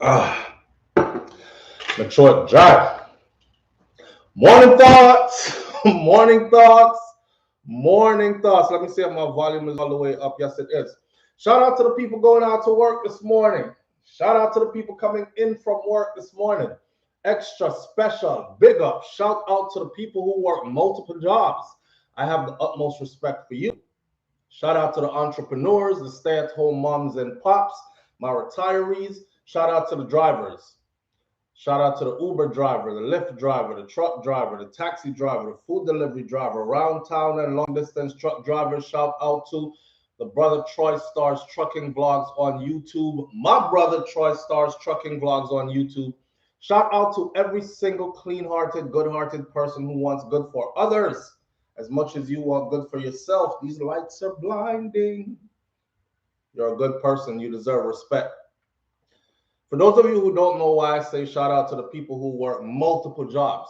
My throat dry. Morning thoughts. Morning thoughts. Morning thoughts. Let me see if my volume is all the way up. Yes, it is. Shout out to the people going out to work this morning. Shout out to the people coming in from work this morning. Extra special, big up. Shout out to the people who work multiple jobs. I have the utmost respect for you. Shout out to the entrepreneurs, the stay-at-home moms and pops, my retirees. Shout out to the drivers. Shout out to the Uber driver, the Lyft driver, the truck driver, the taxi driver, the food delivery driver, round town and long distance truck drivers. Shout out to the brother Troy Stars Trucking Vlogs on YouTube. My brother Troy Stars Trucking Vlogs on YouTube. Shout out to every single clean-hearted, good-hearted person who wants good for others as much as you want good for yourself. These lights are blinding. You're a good person. You deserve respect. For those of you who don't know why I say shout out to the people who work multiple jobs,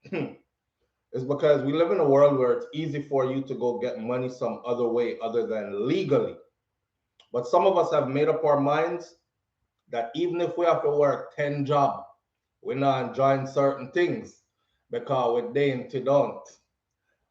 it's because we live in a world where it's easy for you to go get money some other way other than legally. But some of us have made up our minds that even if we have to work 10 jobs, we're not enjoying certain things because we dainty don't.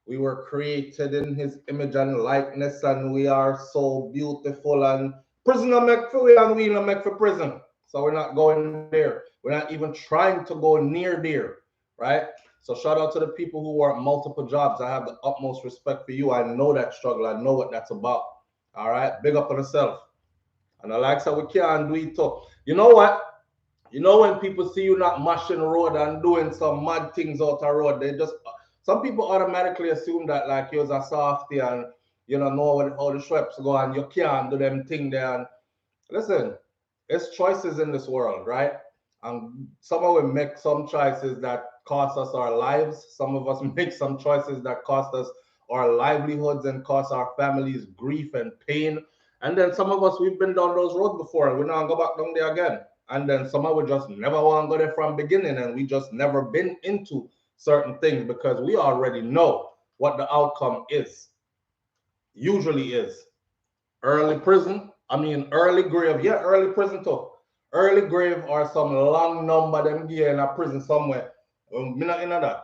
We were created in his image and likeness, and we are so beautiful. And prison don't make for we, and we don't make for prison. So we're not going there. We're not even trying to go near there, right? So shout out to the people who work multiple jobs. I have the utmost respect for you. I know that struggle. I know what that's about. All right, big up on yourself. And I like how we can't do it too. You know what? You know when people see you not mashing the road and doing some mad things out the road, they just some people automatically assume that like you're a softy and you don't know how the Schweppes go and you can't do them thing there. And listen, it's choices in this world, right? And some of us make some choices that cost us our lives. Some of us make some choices that cost us our livelihoods and cost our families grief and pain. And then some of us, we've been down those roads before and we now go back down there again. And then some of us just never want to go there from beginning and we just never been into certain things because we already know what the outcome is. Usually is early prison. I mean, early grave. Yeah, early prison too. Early grave or some long number them gear in a prison somewhere. I'm not into that.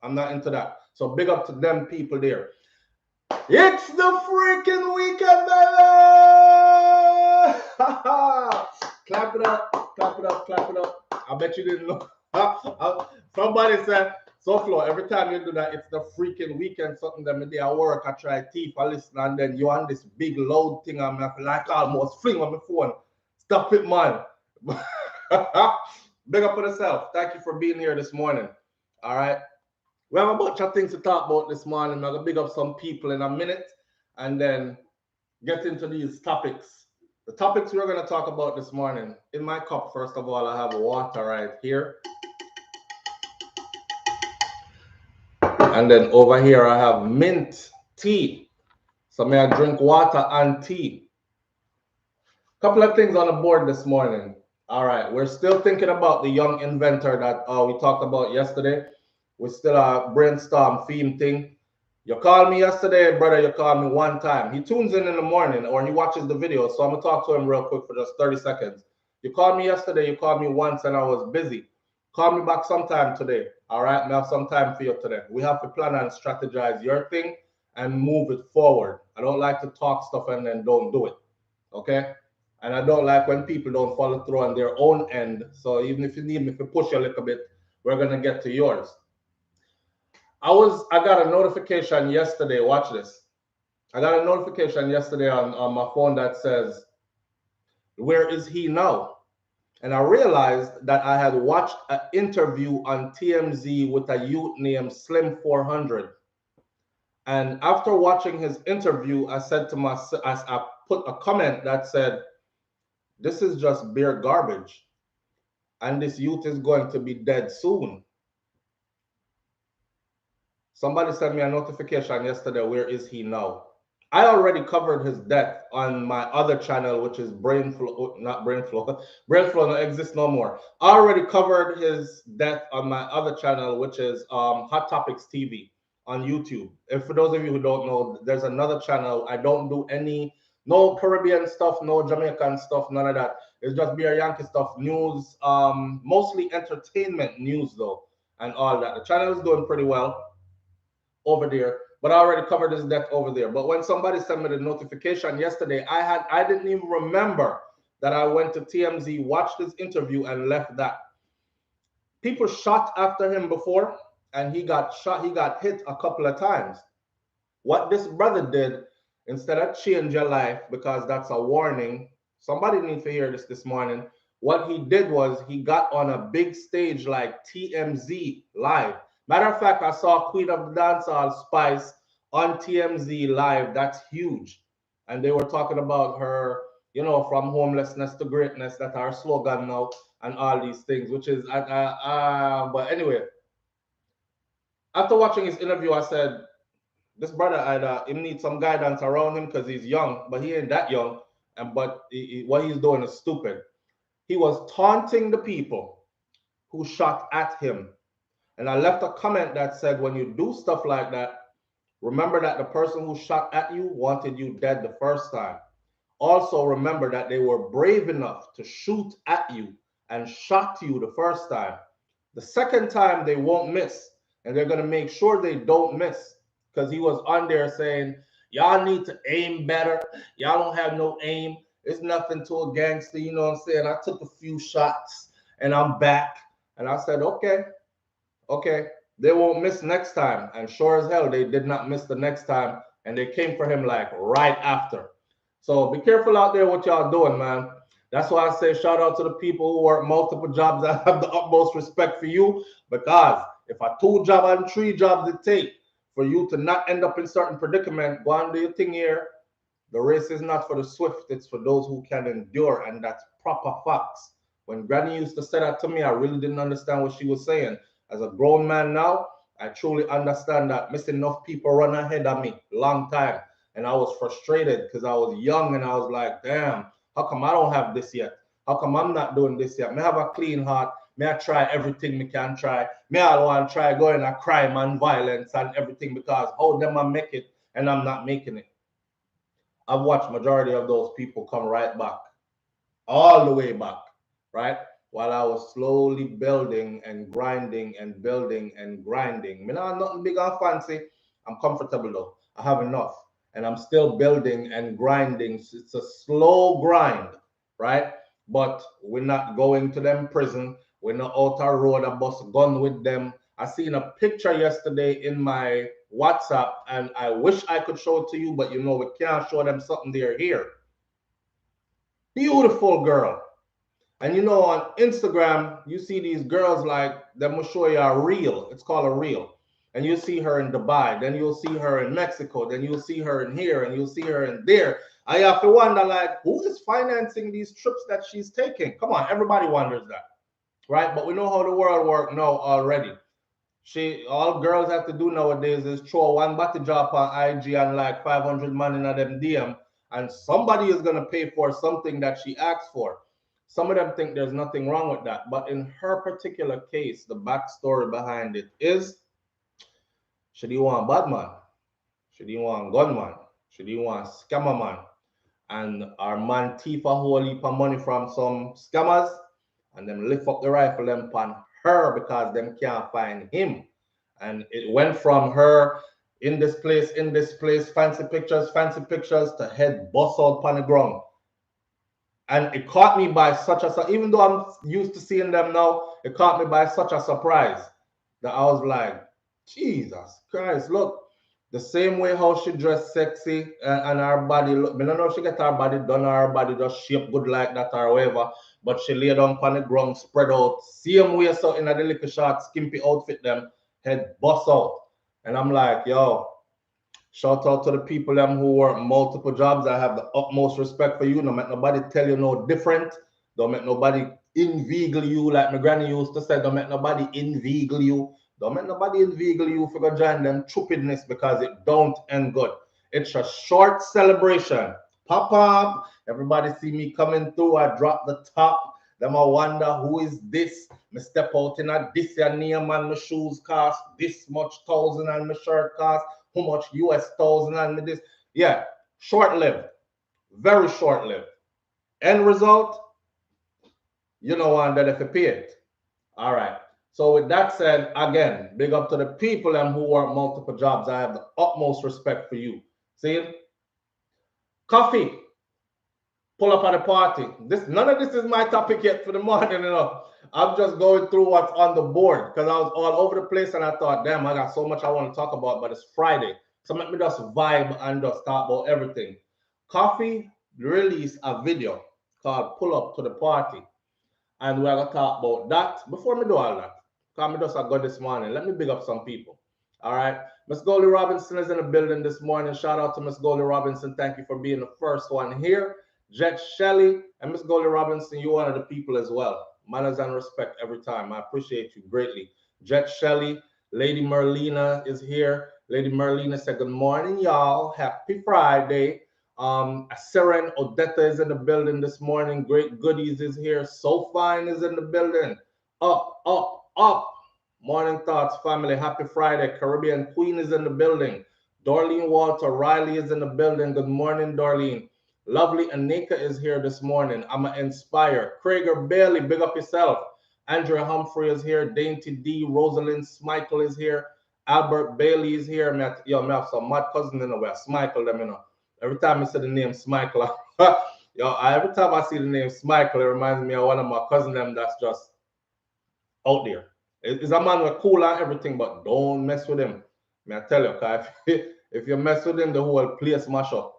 I'm not into that. So big up to them people there. It's the freaking weekend, baby! Clap it up, clap it up, clap it up. I bet you didn't know. Somebody said, SouFLo, every time you do that, it's the freaking weekend, something that maybe I work, I try teeth, I listen, and then you on this big loud thing, I'm like almost fling on my phone. Stop it, man. Big up on yourself. Thank you for being here this morning. All right. We have a bunch of things to talk about this morning. I'm going to big up some people in a minute and then get into these topics. The topics we're going to talk about this morning. In my cup, first of all, I have water right here. And then over here, I have mint tea. So may I drink water and tea. Couple of things on the board this morning. All right, we're still thinking about the young inventor that we talked about yesterday. We still a brainstorm theme thing. You called me yesterday, brother. You called me one time. He tunes in the morning or he watches the video. So I'm going to talk to him real quick for just 30 seconds. You called me yesterday. You called me once and I was busy. Call me back sometime today. All right. I have some time for you today. We have to plan and strategize your thing and move it forward. I don't like to talk stuff and then don't do it. Okay. And I don't like when people don't follow through on their own end. So even if you need me to push you a little bit, we're going to get to yours. I got a notification yesterday. Watch this. I got a notification yesterday on my phone that says, "Where is he now?" And I realized that I had watched an interview on TMZ with a youth named Slim 400. And after watching his interview, I said to myself, I put a comment that said, "This is just bare garbage. And this youth is going to be dead soon." Somebody sent me a notification yesterday. Where is he now? I already covered his death on my other channel, which is Brainflow, not Brainflow. Brainflow don't exist no more. I already covered his death on my other channel, which is Hot Topics TV on YouTube. And for those of you who don't know, there's another channel. I don't do no Caribbean stuff, no Jamaican stuff, none of that. It's just beer Yankee stuff, news, mostly entertainment news though, and all that. The channel is doing pretty well over there, but I already covered his death over there. But when somebody sent me the notification yesterday, I didn't even remember that I went to TMZ, watched his interview, and left that. People shot after him before, and he got shot. He got hit a couple of times. What this brother did, instead of change your life, because that's a warning, somebody needs to hear this morning. What he did was he got on a big stage like TMZ live. Matter of fact, I saw Queen of the Dancehall Spice on TMZ live. That's huge. And they were talking about her, you know, from homelessness to greatness. That's our slogan now, and all these things, which is, but anyway, after watching his interview, I said, this brother, he needs some guidance around him because he's young, but he ain't that young. But what he's doing is stupid. He was taunting the people who shot at him. And I left a comment that said, when you do stuff like that, remember that the person who shot at you wanted you dead the first time. Also remember that they were brave enough to shoot at you and shot you the first time. The second time they won't miss, and they're going to make sure they don't miss, because he was on there saying, y'all need to aim better. Y'all don't have no aim. It's nothing to a gangster, you know what I'm saying? I took a few shots and I'm back. And I said, okay, they won't miss next time. And sure as hell, they did not miss the next time. And they came for him like right after. So be careful out there what y'all doing, man. That's why I say shout out to the people who work multiple jobs. I have the utmost respect for you, because if a 2 job and 3 jobs it take for you to not end up in certain predicament, go and do your thing here. The race is not for the swift, it's for those who can endure, and that's proper facts. When Granny used to say that to me, I really didn't understand what she was saying. As a grown man now, I truly understand that missing enough people run ahead of me long time. And I was frustrated because I was young and I was like, damn, how come I don't have this yet? How come I'm not doing this yet? May have a clean heart. May I try everything me can try. May I want to try going a crime and violence and everything, because how them I make it and I'm not making it. I've watched majority of those people come right back, all the way back, right? While I was slowly building and grinding and building and grinding. Me not nothing big or fancy. I'm comfortable though. I have enough. And I'm still building and grinding. It's a slow grind, right? But we're not going to them prison. We're not out our road a bus gun with them. I seen a picture yesterday in my WhatsApp, and I wish I could show it to you, but you know we can't show them something they're here. Beautiful girl. And you know, on Instagram, you see these girls like, them will show you a reel. It's called a reel. And you'll see her in Dubai, then you'll see her in Mexico, then you'll see her in here, and you'll see her in there. I have to wonder, like, who is financing these trips that she's taking? Come on, everybody wonders that, right? But we know how the world works now already. All girls have to do nowadays is throw one body drop on IG and like 500 man in them DM, and somebody is gonna pay for something that she asked for. Some of them think there's nothing wrong with that, but in her particular case, the backstory behind it is she didn't want bad man, she didn't want gunman, she didn't want scammer man, and our man thief a whole heap of money from some scammers, and them lift up the rifle them pan her because them can't find him. And it went from her in this place, fancy pictures, to head bust out on the ground. And it caught me by such a, even though I'm used to seeing them now, it caught me by such a surprise that I was like, Jesus Christ, look, the same way how she dressed sexy and her body, look, I don't know if she get her body done or her body just shaped good like that or whatever, but she lay down on the ground, spread out, same way so in a little short, skimpy outfit, them head bust out. And I'm like, yo, shout out to the people them who work multiple jobs. I have the utmost respect for you. Don't make nobody tell you no different. Don't make nobody inveigle you like my granny used to say. Don't make nobody inveigle you. Don't make nobody inveigle you for go join them stupidness, because it don't end good. It's a short celebration. Pop up. Everybody see me coming through. I drop the top. Them I wonder who is this. Me step out in a this your name and my shoes cost this much thousand and my shirt cost how much US thousand and this. Yeah, short-lived. Very short-lived. End result, you know, and that if you pay it. All right. So with that said, again, big up to the people who work multiple jobs. I have the utmost respect for you. See, Koffee, pull up at the party. This none of this is my topic yet for the morning, you know. I'm just going through what's on the board because I was all over the place and I thought, damn, I got so much I want to talk about, but it's Friday. So let me just vibe and just talk about everything. Koffee released a video called Pull Up to the Party. And we're gonna talk about that. Before me do all that, because me just a go this morning. Let me big up some people. All right. Miss Goldie Robinson is in the building this morning. Shout out to Miss Goldie Robinson. Thank you for being the first one here. Jet Shelley and Miss Goldie Robinson, you're one of the people as well. Manners and respect every time. I appreciate you greatly. Jet Shelley, Lady Merlina is here. Lady Merlina said, good morning, y'all. Happy Friday. Seren Odetta is in the building this morning. Great Goodies is here. So Fine is in the building. Up, up, up. Morning Thoughts family. Happy Friday. Caribbean Queen is in the building. Darlene Walter Riley is in the building. Good morning, Darlene. Lovely Anika is here this morning. I'm a Inspire. Krager Bailey, big up yourself. Andrea Humphrey is here. Dainty D. Rosalind Smichael is here. Albert Bailey is here. Yo, I have some mad cousin in the way. Smichael them, you know. Every time I see the name Smichael, yo, every time I see the name Smichael, it reminds me of one of my cousins them that's just out there. It's a man with cool and everything, but don't mess with him. I tell you, cause if you mess with him, the whole place mash up.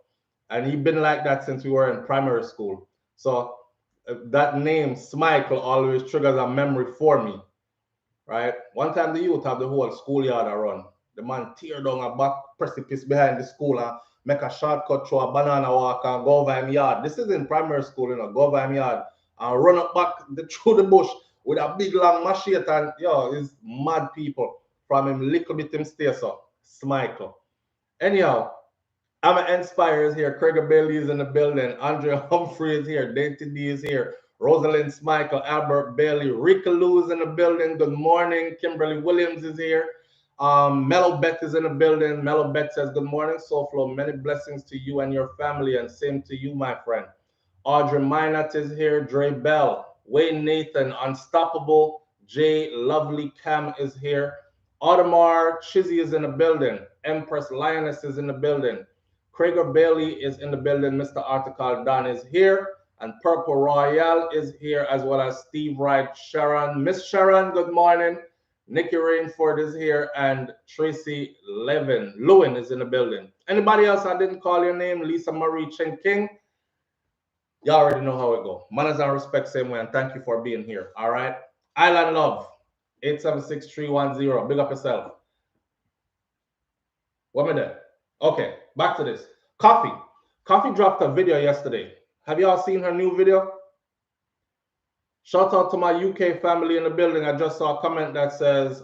And he been like that since we were in primary school. So that name Smichael always triggers a memory for me, right? One time the youth have the whole schoolyard around. The man tear down a back precipice behind the school and make a shortcut through a banana walk and go over him yard. This is in primary school, you know, go over him yard and run up back through the bush with a big long machete and yo, it's mad people from him little bit him stay so. Smichael. Anyhow, I'm Inspire is here. Craig Bailey is in the building. Andrea Humphrey is here. Dainty D is here. Rosalind Smichael, Albert Bailey, Rika Lou is in the building. Good morning. Kimberly Williams is here. Mellow Beth is in the building. Mellow Beth says, good morning, SouFlo. Many blessings to you and your family, and same to you, my friend. Audrey Minot is here. Dre Bell, Wayne Nathan, Unstoppable. Jay Lovely Cam is here. Audemars Chizzy is in the building. Empress Lioness is in the building. Krager Bailey is in the building. Mr. Article Don is here. And Purple Royale is here, as well as Steve Wright, Sharon. Miss Sharon, good morning. Nikki Rainford is here, and Tracy Lewin is in the building. Anybody else I didn't call your name? Lisa Marie Chen King. You already know how it go. Manners and respect, same way, and thank you for being here. All right. Island Love, 876-310. Big up yourself. What am I doing? Okay, back to this. Koffee. Koffee dropped a video yesterday. Have y'all seen her new video? Shout out to my UK family in the building. I just saw a comment that says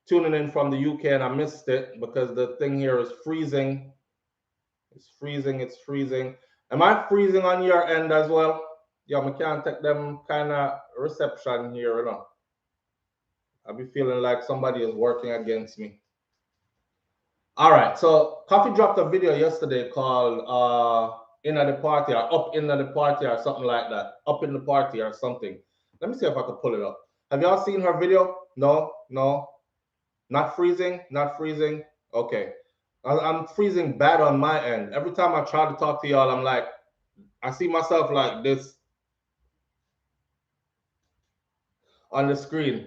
tuning in from the UK, and I missed it because the thing here is freezing. It's freezing. It's freezing. Am I freezing on your end as well? Yeah, I can't take them kind of reception here, you know. I be feeling like somebody is working against me. All right, so Koffee dropped a video yesterday called In at the Party or Up in the Party or something like that. Up in the Party or something. Let me see if I can pull it up. Have y'all seen her video? No, no. Not freezing, not freezing. Okay. I'm freezing bad on my end. Every time I try to talk to y'all, I'm like, I see myself like this on the screen.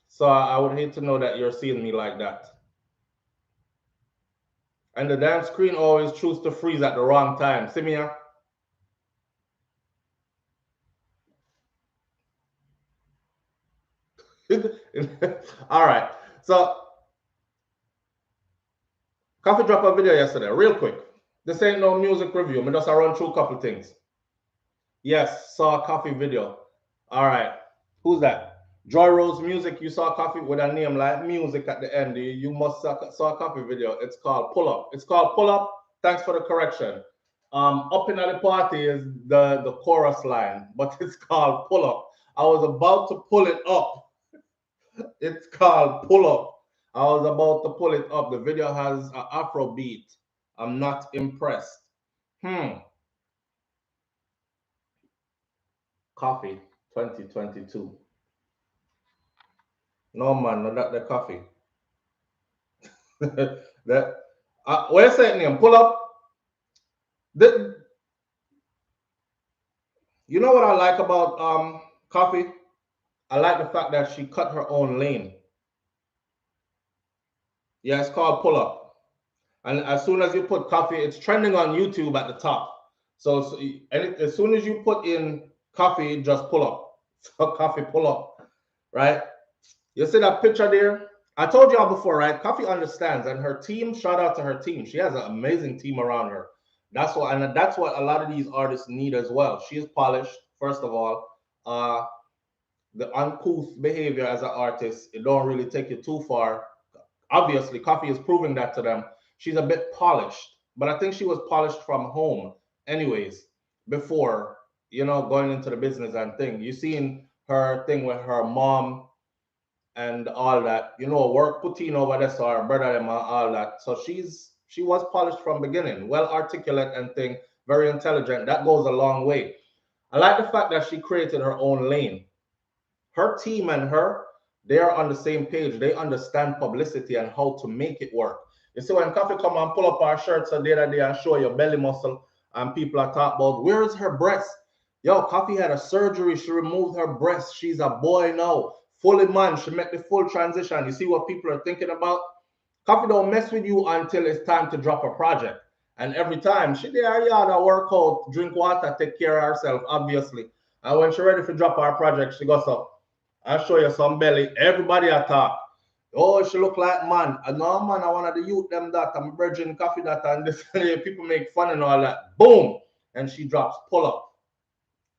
So I would hate to know that you're seeing me like that. And the damn screen always chooses to freeze at the wrong time. See me here? All right. So Koffee dropped a video yesterday, real quick. This ain't no music review. I'm just run through a couple things. Yes, saw a Koffee video. All right. Who's that? Joy Rose Music. You saw Koffee with a name like music at the end. You must saw a Koffee video. It's called Pull Up. It's called Pull Up. Thanks for the correction. Up in the Party is the chorus line, but it's called Pull Up. I was about to pull it up. It's called Pull Up. I was about to pull it up. The video has an Afro beat. I'm not impressed. Koffee Koffee 2022. No man, not that the Koffee. That where's that name? Pull up. The, you know what I like about Koffee? I like the fact that she cut her own lane. Yeah, it's called Pull Up. And as soon as you put Koffee, it's trending on YouTube at the top. So as soon as you put in Koffee, just pull up. So Koffee pull up, right? You see that picture there? I told y'all before, right? Koffee understands, and her team. Shout out to her team. She has an amazing team around her. That's what, and that's what a lot of these artists need as well. She is polished, first of all. The uncouth behavior as an artist, it don't really take you too far. Obviously, Koffee is proving that to them. She's a bit polished, but I think she was polished from home, anyways. Before going into the business and thing, you seen her thing with her mom and all that, work putting over there, so her brother and all that. So she was polished from beginning, well articulate and thing, very intelligent. That goes a long way. I like the fact that she created her own lane. Her team and her, they are on the same page. They understand publicity and how to make it work. You see, when Koffee come and pull up our shirts the other day and show your belly muscle, and people are talking about, where is her breast? Yo, Koffee had a surgery. She removed her breast. She's a boy now. Fully man. She made the full transition. You see what people are thinking about? Koffee don't mess with you until it's time to drop a project. And every time, she there, work out, drink water, take care of herself, obviously. And when she's ready to drop her project, she goes up. I'll show you some belly. Everybody attack. Oh, she look like man. No, man, I want the youth them that. I'm virgin Koffee that and this. People make fun and all that. Boom. And she drops pull up.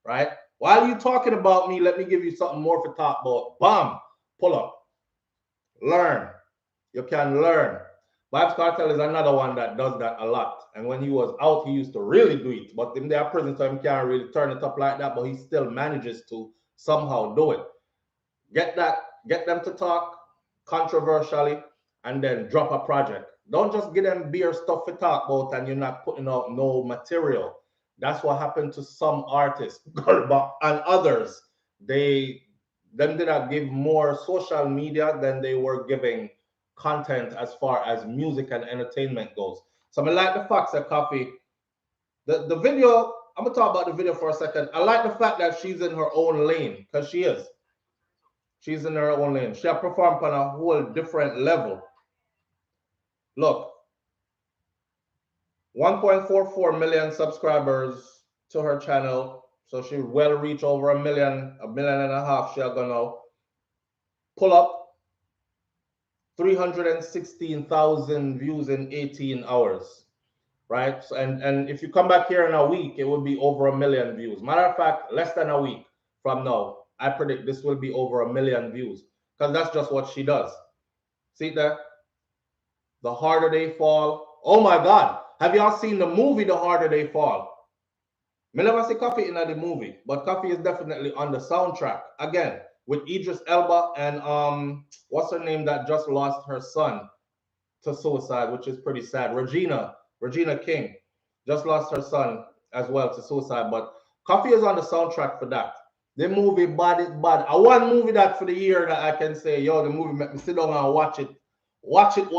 Right? While you talking about me, let me give you something more for talk about. Bam. Pull up. Learn. You can learn. Vybz Kartel is another one that does that a lot. And when he was out, he used to really do it. But in their prison time, he can't really turn it up like that. But he still manages to somehow do it. Get them to talk controversially and then drop a project. Don't just give them beer stuff to talk about and you're not putting out no material. That's what happened to some artists and others. Them did not give more social media than they were giving content as far as music and entertainment goes. So I like the fact that Koffee, the video, I'm gonna talk about the video for a second. I like the fact that she's in her own lane, because she is. She's in her own lane. She performed on a whole different level. Look, 1.44 million subscribers to her channel. So she will reach over a million and a half. She'll go now. Pull up 316,000 views in 18 hours. Right? So, and if you come back here in a week, it will be over a million views. Matter of fact, less than a week from now, I predict this will be over a million views, because that's just what she does. See that? The Harder They Fall. Oh my God. Have y'all seen the movie The Harder They Fall? I never see Koffee in the movie, but Koffee is definitely on the soundtrack. Again, with Idris Elba and what's her name that just lost her son to suicide, which is pretty sad. Regina King just lost her son as well to suicide. But Koffee is on the soundtrack for that. The movie bad is bad. I one movie that for the year that I can say, yo, the movie make me sit down and watch it. Watch it.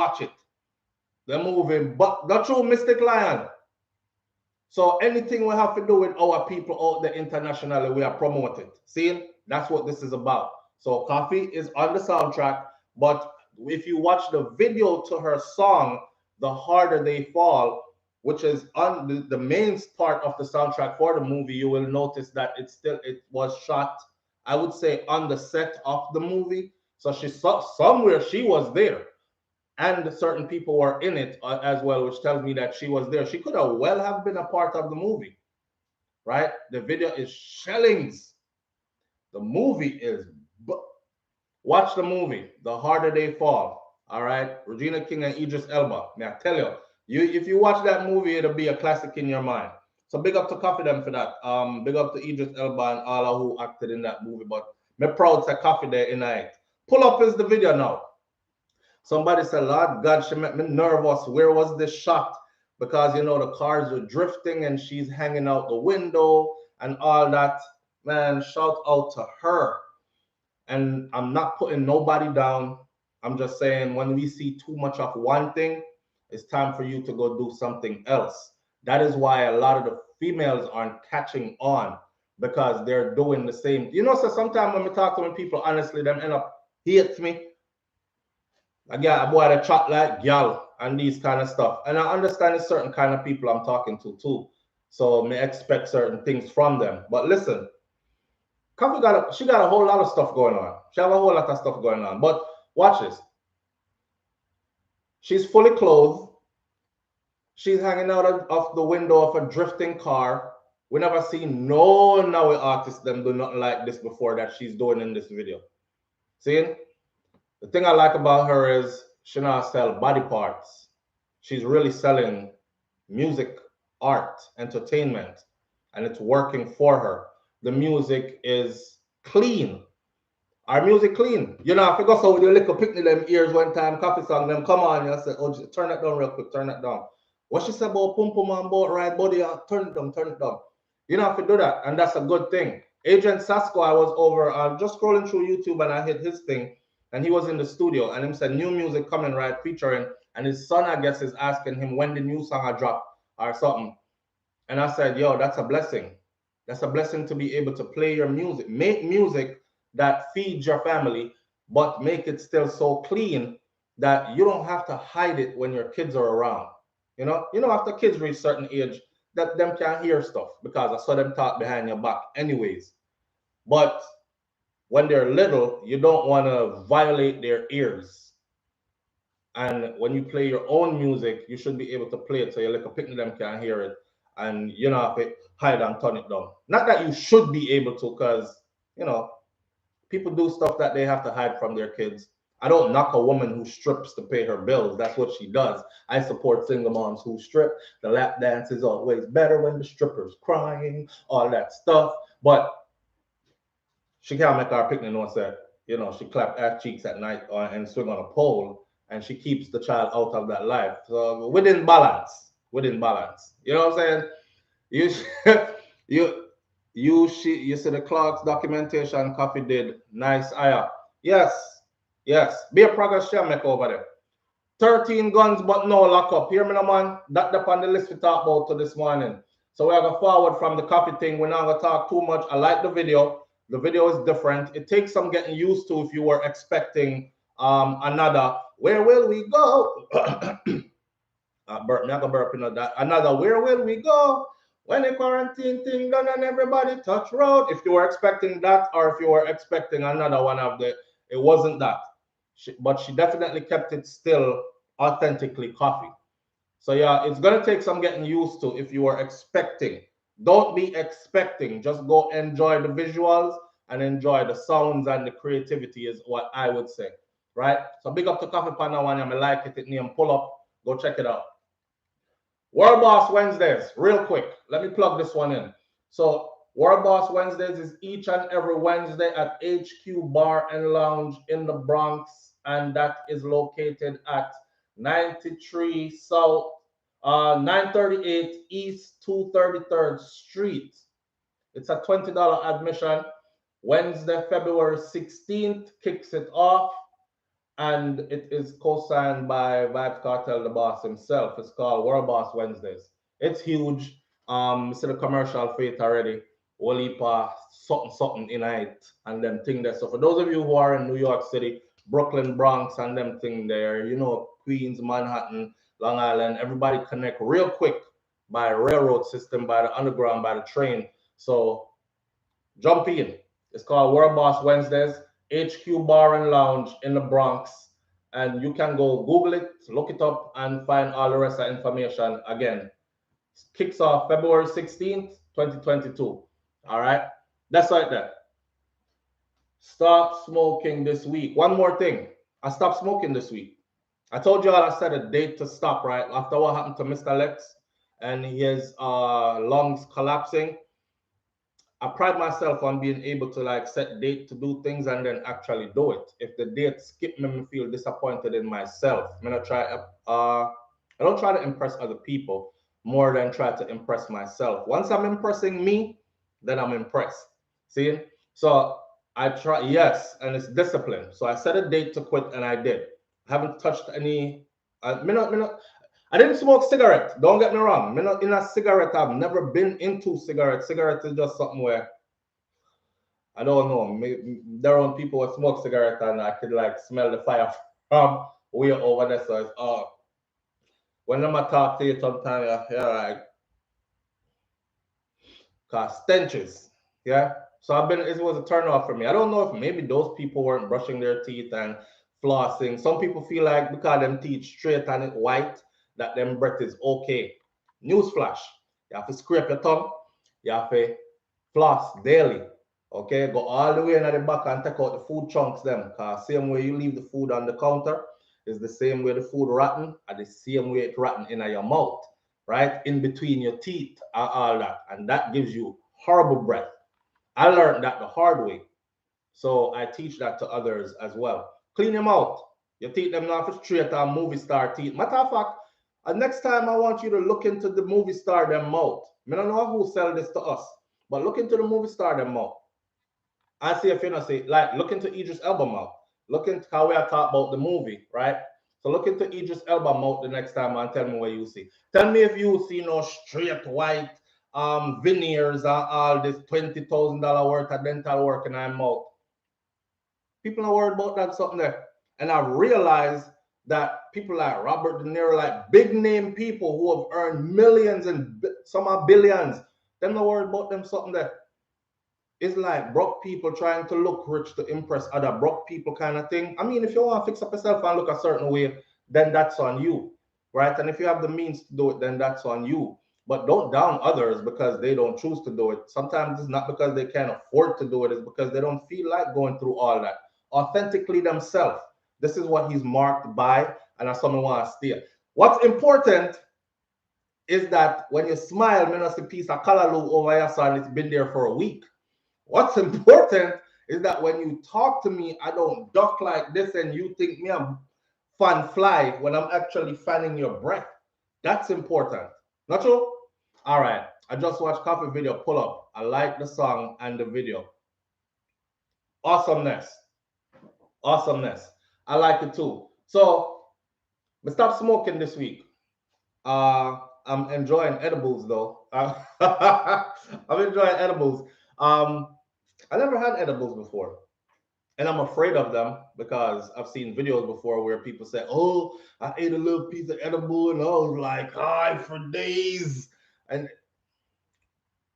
The movie, but the true Mystic Lion. So anything we have to do with our people out there internationally, we are promoting. See, that's what this is about. So Koffee is on the soundtrack, but if you watch the video to her song, The Harder They Fall, which is on the main part of the soundtrack for the movie, you will notice that it was shot, I would say, on the set of the movie. So somewhere she was there, and certain people were in it as well, which tells me that she was there. She could have well have been a part of the movie, right? The video is shellings. The movie is, watch the movie, The Harder They Fall. All right, Regina King and Idris Elba. May I tell you, if you watch that movie, it'll be a classic in your mind. So big up to Koffee them for that. Big up to Idris Elba and all who acted in that movie. But me proud to Koffee there in it. Pull up is the video now. Somebody said, Lord God, she made me nervous. Where was this shot? Because, the cars were drifting and she's hanging out the window and all that. man, shout out to her. And I'm not putting nobody down. I'm just saying when we see too much of one thing, it's time for you to go do something else. That is why a lot of the females aren't catching on because they're doing the same. You know, so sometimes when we talk to when people, honestly, them end up hates me. I got a boy that chat like gal and these kind of stuff. And I understand it's certain kind of people I'm talking to too. So may expect certain things from them. But listen, Koffee she got a whole lot of stuff going on. She have a whole lot of stuff going on. But watch this. She's fully clothed. She's hanging out of the window of a drifting car. We never seen no now artists them do nothing like this before that she's doing in this video. See? The thing I like about her is she not sell body parts. She's really selling music, art, entertainment, and it's working for her. The music is clean. Our music clean. You know, if you go so with your little picnic them ears one time, Koffee song them, come on, you say, oh, just turn that down real quick, turn that down. What she said about pum pum and about right body, turn it down, turn it down. You know, if you do that, and that's a good thing. Agent Sasko, I was over, just scrolling through YouTube and I hit his thing, and he was in the studio, and he said, new music coming, right, featuring, and his son, I guess, is asking him when the new song I drop or something. And I said, yo, that's a blessing. That's a blessing to be able to play your music. Make music that feeds your family, but make it still so clean that you don't have to hide it when your kids are around. You know, after kids reach certain age, that them can't hear stuff because I saw them talk behind your back anyways. But when they're little, you don't want to violate their ears. And when you play your own music, you should be able to play it so your little picnic them can hear it. And you know, have to hide and turn it down. Not that you should be able to, because, you know, people do stuff that they have to hide from their kids. I don't knock a woman who strips to pay her bills. That's what she does. I support single moms who strip. The lap dance is always better when the stripper's crying, all that stuff. But she can't make our picnic no set. You know, she clap ass cheeks at night and swing on a pole, and she keeps the child out of that life. So within balance. You know what I'm saying? You you see the Clark's documentation Koffee did. Nice aya. Yes. Be a progress shall make over there. 13 guns but no lock up. Hear me no man? That's on the list we talked about to this morning. So we're gonna forward from the Koffee thing. We're not gonna talk too much. I like the video. The video is different. It takes some getting used to if you were expecting another where will we go? Another where will we go when the quarantine thing done and everybody touch road? If you were expecting that, or if you were expecting another one of the, it wasn't that. But she definitely kept it still authentically Koffee. So yeah, it's gonna take some getting used to if you were expecting. Don't be expecting. Just go enjoy the visuals and enjoy the sounds and the creativity is what I would say. Right? So big up to Koffee Panda one. I like it. It name pull up. Go check it out. World Boss Wednesdays, real quick. Let me plug this one in. So World Boss Wednesdays is each and every Wednesday at HQ Bar and Lounge in the Bronx, and that is located at 93 South, 938 East 233rd Street. It's a $20 admission. Wednesday, February 16th kicks it off, and it is co-signed by Vibes Cartel, the boss himself. It's called World Boss Wednesdays. It's huge. See the commercial fate already. Walipa, something in it, and them thing there. So for those of you who are in New York City, Brooklyn, Bronx, and them thing there, you know, Queens, Manhattan, Long Island, everybody connect real quick by railroad system, by the underground, by the train. So jump in. It's called World Boss Wednesdays. HQ Bar and Lounge in the Bronx, and you can go Google it, look it up, and find all the rest of the information. Again, kicks off February 16th, 2022. All right, that's right there. Stop smoking this week. One more thing, I stopped smoking this week. I told you all I set a date to stop, right? After what happened to Mr. Lex and his lungs collapsing. I pride myself on being able to like set date to do things and then actually do it. If the date skip me feel disappointed in myself. I don't try to impress other people more than try to impress myself. Once I'm impressing me, then I'm impressed. See? So I try, yes, and it's discipline. So I set a date to quit and I did. I haven't touched any, I didn't smoke cigarette. Don't get me wrong. Me not in a cigarette. I've never been into cigarette. Cigarette is just something where I don't know. There are people who smoke cigarette and I could like smell the fire from way over there. So it's when I'm talk to you sometimes, yeah, like cause stenches. Yeah. So it was a turn off for me. I don't know if maybe those people weren't brushing their teeth and flossing. Some people feel like because them teeth straight and it white, that them breath is okay. Newsflash. You have to scrape your tongue. You have to floss daily. Okay, go all the way in at the back and take out the food chunks them. Cause same way you leave the food on the counter is the same way the food rotten, and the same way it rotten in your mouth, right? In between your teeth and all that. And that gives you horrible breath. I learned that the hard way. So I teach that to others as well. Clean your mouth. Your teeth them not for straight on movie star teeth. Matter of fact, next time I want you to look into the movie star them mouth. I don't know who sell this to us, but look into the movie star them mouth. I see if you know, say, like, look into Idris Elba mouth. Look into how we are talking about the movie, right? So look into Idris Elba mouth the next time and tell me what you see. Tell me if you see no straight white veneers and all this $20,000 worth of dental work in our mouth. People are worried about that something there. And I've realized that people like Robert De Niro, like big name people who have earned millions and some are billions, they're not worried about them something there. It's like broke people trying to look rich to impress other broke people kind of thing. I mean, if you want to fix up yourself and look a certain way, then that's on you, right? And if you have the means to do it, then that's on you. But don't down others because they don't choose to do it. Sometimes it's not because they can't afford to do it, it's because they don't feel like going through all that. Authentically themselves. This is what he's marked by, and that's something I want to steer. What's important is that when you smile, you see a piece of color over your son, it's been there for a week. What's important is that when you talk to me, I don't duck like this and you think me I'm fan fly when I'm actually fanning your breath. That's important. Not true? All right. I just watched Koffee video pull up. I like the song and the video. Awesomeness. Awesomeness. I like it too. So, I stopped smoking this week. I'm enjoying edibles though. I'm enjoying edibles. I never had edibles before. And I'm afraid of them because I've seen videos before where people say, oh, I ate a little piece of edible and I was like high for days. And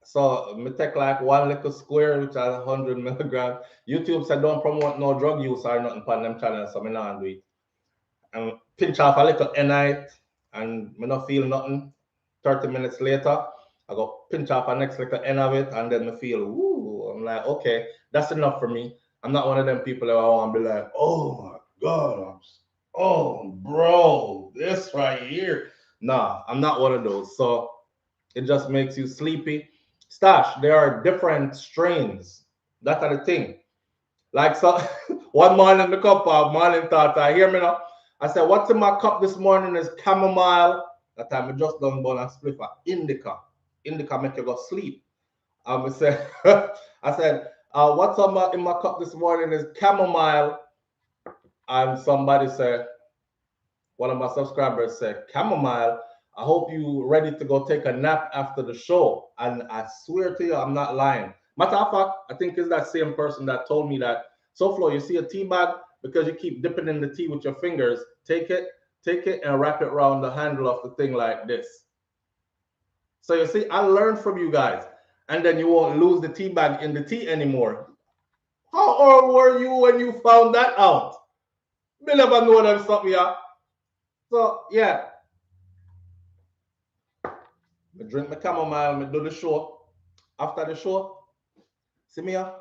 so me take like one little square, which has 100 milligrams. YouTube said don't promote no drug use or nothing on them channels, so me not do it. And pinch off a little night and me not feel nothing. 30 minutes later, I go pinch off a next little end of it and then me feel, ooh, I'm like, okay, that's enough for me. I'm not one of them people that I want to be like, oh my God, oh bro, this right here. Nah, I'm not one of those. So it just makes you sleepy. Stash, there are different strains. That's the thing. Like so one morning the cup of morning thought, I hear me now. I said, what's in my cup this morning is chamomile. That time I just done bone and split for indica. Indica make you go sleep. I said, what's in my cup this morning is chamomile. And somebody said, one of my subscribers said, chamomile, I hope you ready to go take a nap after the show. And I swear to you, I'm not lying. Matter of fact, I think it's that same person that told me that, SouFlo, you see a tea bag, because you keep dipping in the tea with your fingers, take it and wrap it around the handle of the thing like this. So you see, I learned from you guys. And then you won't lose the tea bag in the tea anymore. How old were you when you found that out? Me never know them something, yeah. So yeah. I drink my chamomile, I do the show. After the show, see me here.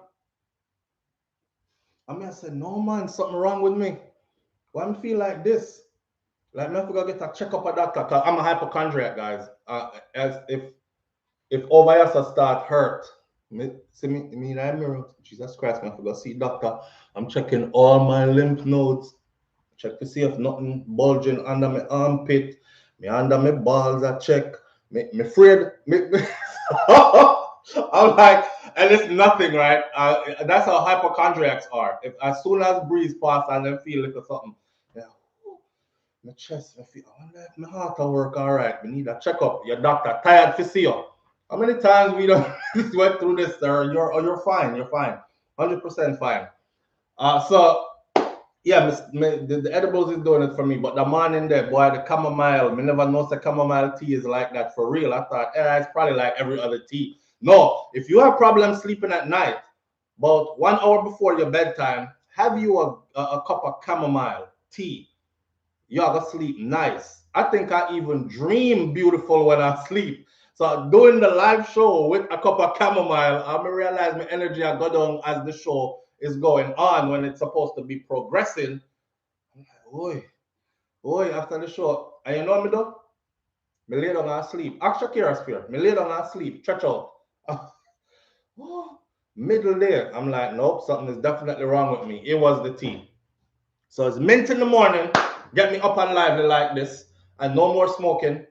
I said, no man, something wrong with me. Why I feel like this? Like me, I forgot to get a checkup at doctor. Cause I'm a hypochondriac, guys. As if over here start hurt, see me in the mirror. Jesus Christ, man, I forgot to see doctor. I'm checking all my lymph nodes. Check to see if nothing bulging under my armpit, me under my balls. I check. Me afraid. I'm like, and it's nothing, right? That's how hypochondriacs are. If as soon as breeze pass and then feel like something, yeah, my chest, I feel, I wonder if my heart will work all right. We need a checkup. Your doctor tired to see you. How many times we don't went through this, sir? You're fine. You're fine. 100% fine. So yeah, the edibles is doing it for me. But the morning there, boy, the chamomile, me never know the chamomile tea is like that for real. I thought, it's probably like every other tea. No, if you have problems sleeping at night, about 1 hour before your bedtime, have you a cup of chamomile tea. You have to sleep nice. I think I even dream beautiful when I sleep. So doing the live show with a cup of chamomile, I'm gonna realize my energy I go down as the show is going on when it's supposed to be progressing. I'm like, boy, after the show, and you know me though? Me lay down and sleep. Ask Shakira Spear. Me lay down and sleep. Stretch out. Middle day. I'm like, nope, something is definitely wrong with me. It was the tea. So it's mint in the morning, get me up and lively like this, and no more smoking.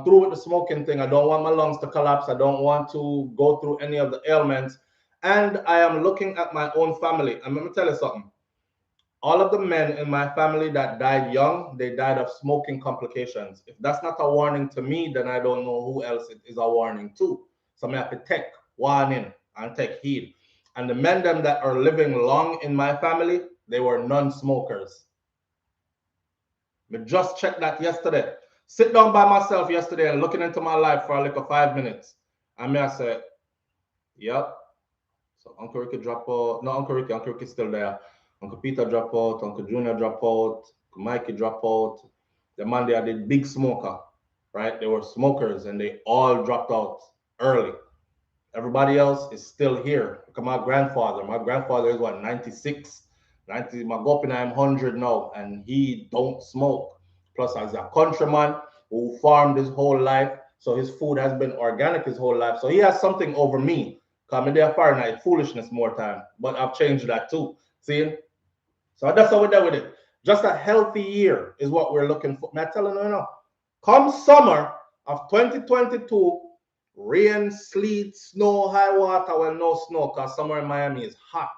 Through with the smoking thing. I don't want my lungs to collapse. I don't want to go through any of the ailments. And I am looking at my own family. I'm going to tell you something. All of the men in my family that died young, they died of smoking complications. If that's not a warning to me, then I don't know who else it is a warning to. So I have to take warning and take heed. And the men them that are living long in my family, they were non-smokers. I just checked that yesterday. Sit down by myself yesterday and looking into my life for like 5 minutes. And I said, yep. So Uncle Ricky drop out. No, Uncle Ricky's still there. Uncle Peter drop out. Uncle Junior drop out. Uncle Mikey drop out. The man they are the big smoker, right? They were smokers and they all dropped out early. Everybody else is still here. Look at my grandfather. My grandfather is what, 96? 90, my gopin, I'm 100 now, and he don't smoke. Plus, as a countryman who farmed his whole life, so his food has been organic his whole life. So he has something over me. Come in there Fahrenheit, foolishness more time. But I've changed that too. See? So that's how we're done with it. Just a healthy year is what we're looking for. I'm telling you now. Come summer of 2022, rain, sleet, snow, high water, well, no snow, because summer in Miami is hot.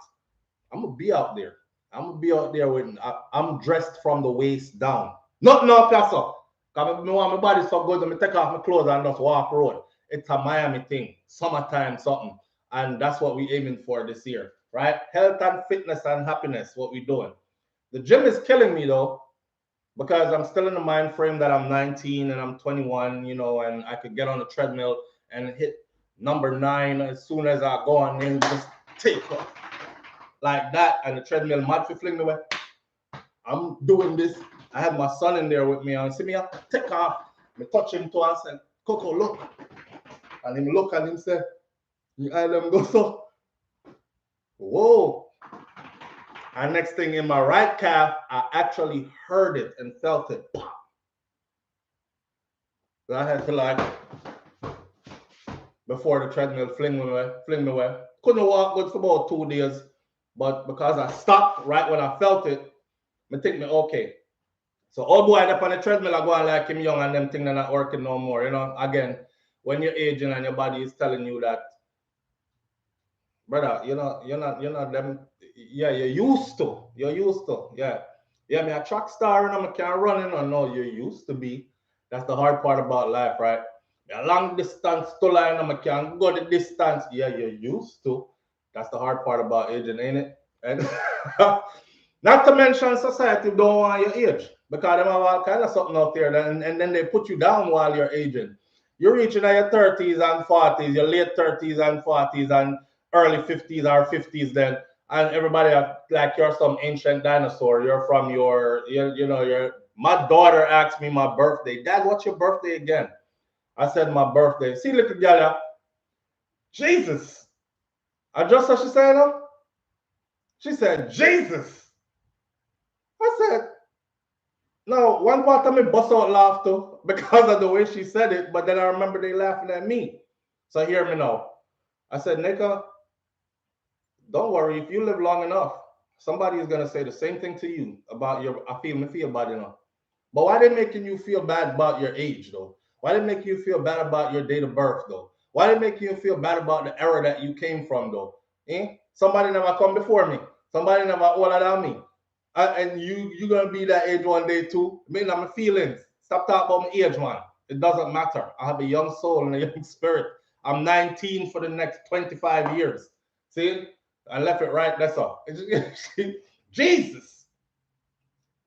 I'm going to be out there. I'm going to be out there with, I'm dressed from the waist down. Not no Piazza. Because I want my body so good, I take off my clothes and just walk road. It's a Miami thing, summertime something. And that's what we're aiming for this year, right? Health and fitness and happiness, what we're doing. The gym is killing me though, because I'm still in the mind frame that I'm 19 and I'm 21, you know, and I could get on the treadmill and hit number 9 as soon as I go on and just take off like that, and the treadmill mad for fling away. I'm doing this. I have my son in there with me, and see me take off. I touch him twice and Coco look, and him look and him say, "You eye them go so." Whoa! And next thing in my right calf, I actually heard it and felt it. So I had to like before the treadmill fling me away. Couldn't walk good for about 2 days, but because I stopped right when I felt it, I think me okay. So old boy up on the treadmill, I go on like him young and them things are not working no more. You know, again, when you're aging and your body is telling you that, brother, you're not them. Yeah, you're used to. Yeah. Yeah, me a track star and I can't run in. No, you're used to be. That's the hard part about life, right? A long distance to line and I can't go the distance. Yeah, you're used to. That's the hard part about aging, ain't it? And not to mention society don't want your age because they have all kind of something out there, and then they put you down while you're aging. You're reaching at your 30s and 40s, your late 30s and 40s and early 50s or 50s then, and everybody like you're some ancient dinosaur. You're from my daughter asked me my birthday. Dad, what's your birthday again? I said my birthday. See, little girl, Jesus. I just what she said, she said, Jesus. I said, no, one part of me bust out laughter because of the way she said it, but then I remember they laughing at me. So hear me now. I said, Nika, don't worry. If you live long enough, somebody is gonna say the same thing to you about your. I feel bad enough. But why they making you feel bad about your age though? Why they make you feel bad about your date of birth though? Why they make you feel bad about the era that you came from, though? Eh? Somebody never come before me. Somebody never older than me. And you gonna be that age one day too. I mean, I'm feelings. Stop talking about my age, man. It doesn't matter. I have a young soul and a young spirit. I'm 19 for the next 25 years. See? I left it right. That's all. Jesus.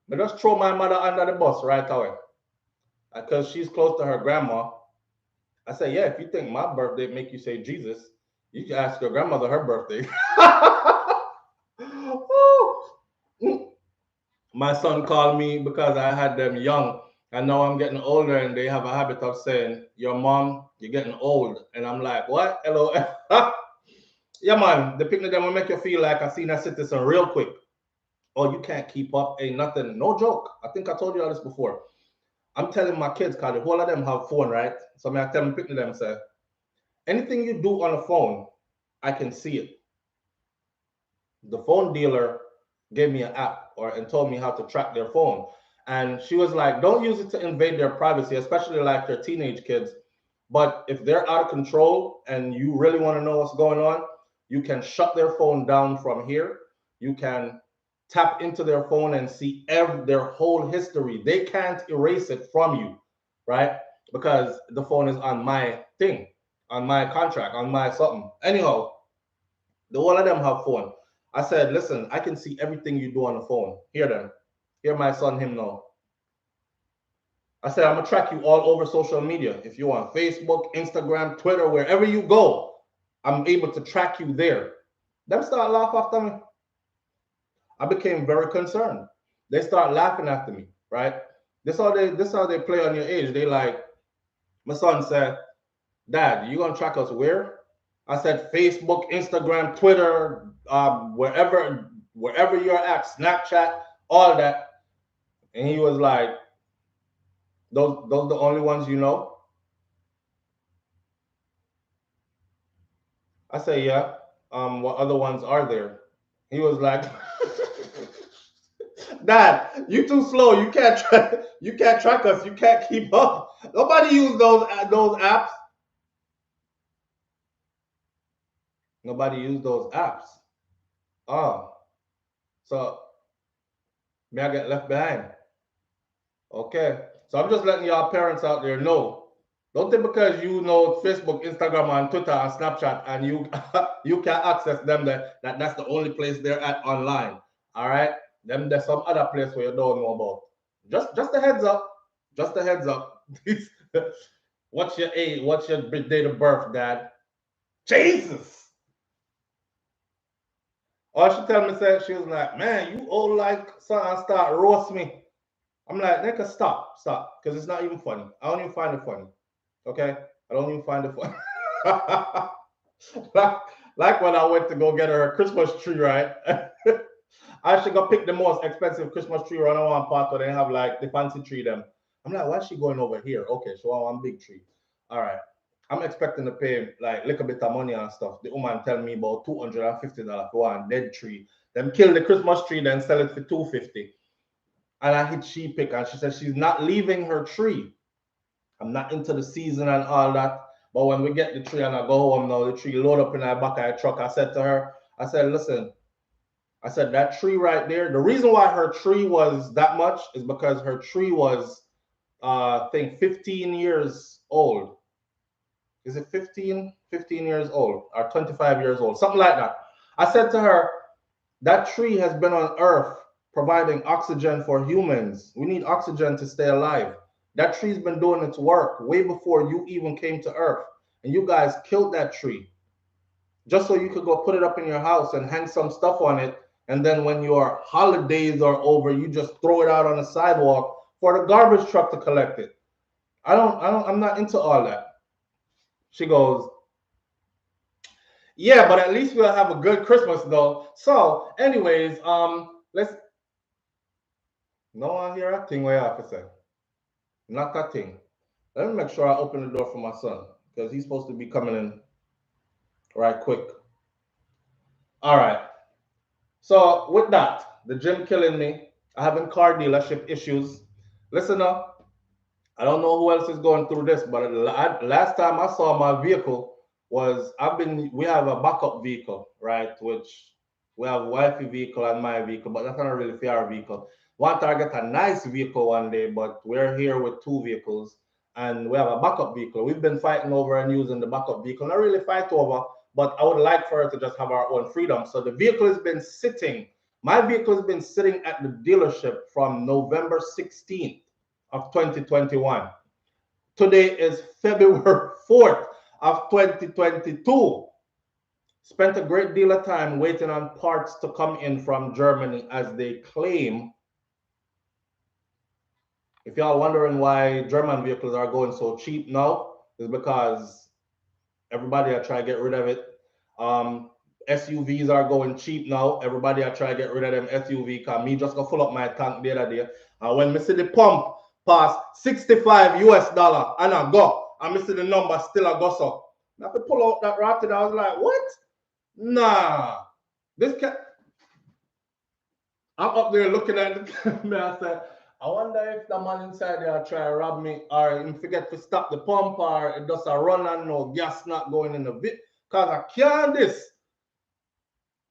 But just throw my mother under the bus right away. Because she's close to her grandma. I say, yeah, if you think my birthday make you say Jesus, you can ask your grandmother her birthday. My son called me because I had them young, and now I'm getting older, and they have a habit of saying, "Your mom, you're getting old," and I'm like, "What? Hello." Yeah, man, the picnic them will make you feel like a senior citizen real quick. Oh, you can't keep up, ain't nothing. No joke. I think I told you all this before. I'm telling my kids, because the whole of them have phone, right? So I tell them, picnic them, say, anything you do on a phone, I can see it. The phone dealer gave me an app and told me how to track their phone. And she was like, don't use it to invade their privacy, especially like their teenage kids. But if they're out of control and you really want to know what's going on, you can shut their phone down from here. You can tap into their phone and see their whole history. They can't erase it from you, right? Because the phone is on my thing, on my contract, on my something. Anyhow, the whole of them have phone. I said, listen, I can see everything you do on the phone. Hear them. Hear my son, him know. I said, I'm going to track you all over social media. If you're on Facebook, Instagram, Twitter, wherever you go, I'm able to track you there. Them start laughing after me. I became very concerned. They start laughing after me, right? This how they play on your age. They like, my son said, Dad, you going to track us where? I said, Facebook, Instagram, Twitter, wherever you're at, Snapchat, all that. And he was like, those the only ones you know? I say, yeah. What other ones are there? He was like, Dad, you too slow. You can't track us. You can't keep up. Nobody use those apps. Nobody use those apps. Oh, so may I get left behind? Okay. So I'm just letting y'all parents out there know. Don't think because you know Facebook, Instagram, and Twitter and Snapchat and you you can access them that's the only place they're at online. All right. There's some other place where you don't know about. Just a heads up. Just a heads up. What's your age? What's your date of birth, Dad? Jesus. All she tell me said she was like, man, you old like son, start roast me. I'm like, nigga, stop, because it's not even funny. I don't even find it funny. Okay, I don't even find it funny. like when I went to go get her a Christmas tree, right? I should go pick the most expensive Christmas tree around one part where they have like the fancy tree them. I'm like, why is she going over here? Okay, so I want big tree. All right. I'm expecting to pay like a little bit of money and stuff. The woman tell me about $250 for one dead tree. Them kill the Christmas tree, then sell it for $250. And I hit she pick, and she said she's not leaving her tree. I'm not into the season and all that. But when we get the tree and I go home now, the tree load up in the back of the truck. I said to her, I said, listen, I said, that tree right there, the reason why her tree was that much is because her tree was, I think, 15 years old. Is it 15 years old or 25 years old? Something like that. I said to her, that tree has been on Earth providing oxygen for humans. We need oxygen to stay alive. That tree's been doing its work way before you even came to Earth. And you guys killed that tree just so you could go put it up in your house and hang some stuff on it. And then when your holidays are over, you just throw it out on the sidewalk for the garbage truck to collect it. I'm not into all that. She goes, yeah, but at least we'll have a good Christmas though. So, anyways, let's no one hear a thing where I have to say. Not a thing. Let me make sure I open the door for my son because he's supposed to be coming in right quick. All right. So with that, the gym killing me. I having car dealership issues. Listen up. I don't know who else is going through this, but last time I saw my vehicle, was we have a backup vehicle, right? Which we have wifey vehicle and my vehicle, but that's not really fair vehicle. Want to get a nice vehicle one day, but we're here with two vehicles and we have a backup vehicle. We've been fighting over and using the backup vehicle. Not really fight over, but I would like for her to just have our own freedom. So the vehicle has been sitting. My vehicle has been sitting at the dealership from November 16th of 2021. Today is February 4th of 2022. Spent a great deal of time waiting on parts to come in from Germany as they claim. If y'all wondering why German vehicles are going so cheap now, is because everybody are trying to get rid of it. SUVs are going cheap now. Everybody are trying to get rid of them SUV because me just go full up my tank the other day. And when me see the pump pass $65 and I go, and me see the number still a go so. I have to pull out that rocket. I was like, what? Nah. This cat. I'm up there looking at it. I said, I wonder if the man inside there try to rob me or he forget to stop the pump or it does a run and no gas not going in the bit. Because I can't this.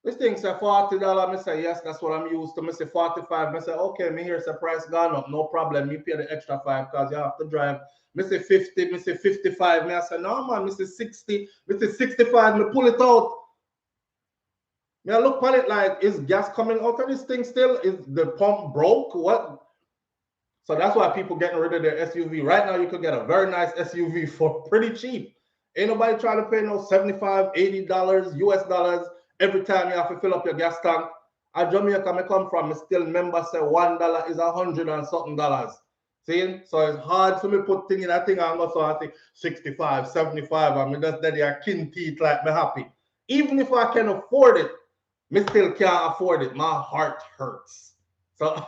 This thing say $40. I say, yes, that's what I'm used to. I say 45. I say, okay, me here say price gone up. No problem. Me pay the extra 5 because you have to drive. I say 50. I say 55. I say, no, man. I say 60. I say 65. I pull it out. I look at it like, is gas coming out of this thing still? Is the pump broke? What? So that's why people getting rid of their SUV. Right now, you could get a very nice SUV for pretty cheap. Ain't nobody trying to pay no $75, $80 US dollars every time you have to fill up your gas tank. At Jamaica, I come from, I still remember say $1 is $100 and something dollars. See? So it's hard for me put thing in that thing and go so I say 65, 75, and me just daddy a kin teeth like me happy. Even if I can afford it, me still can't afford it. My heart hurts. So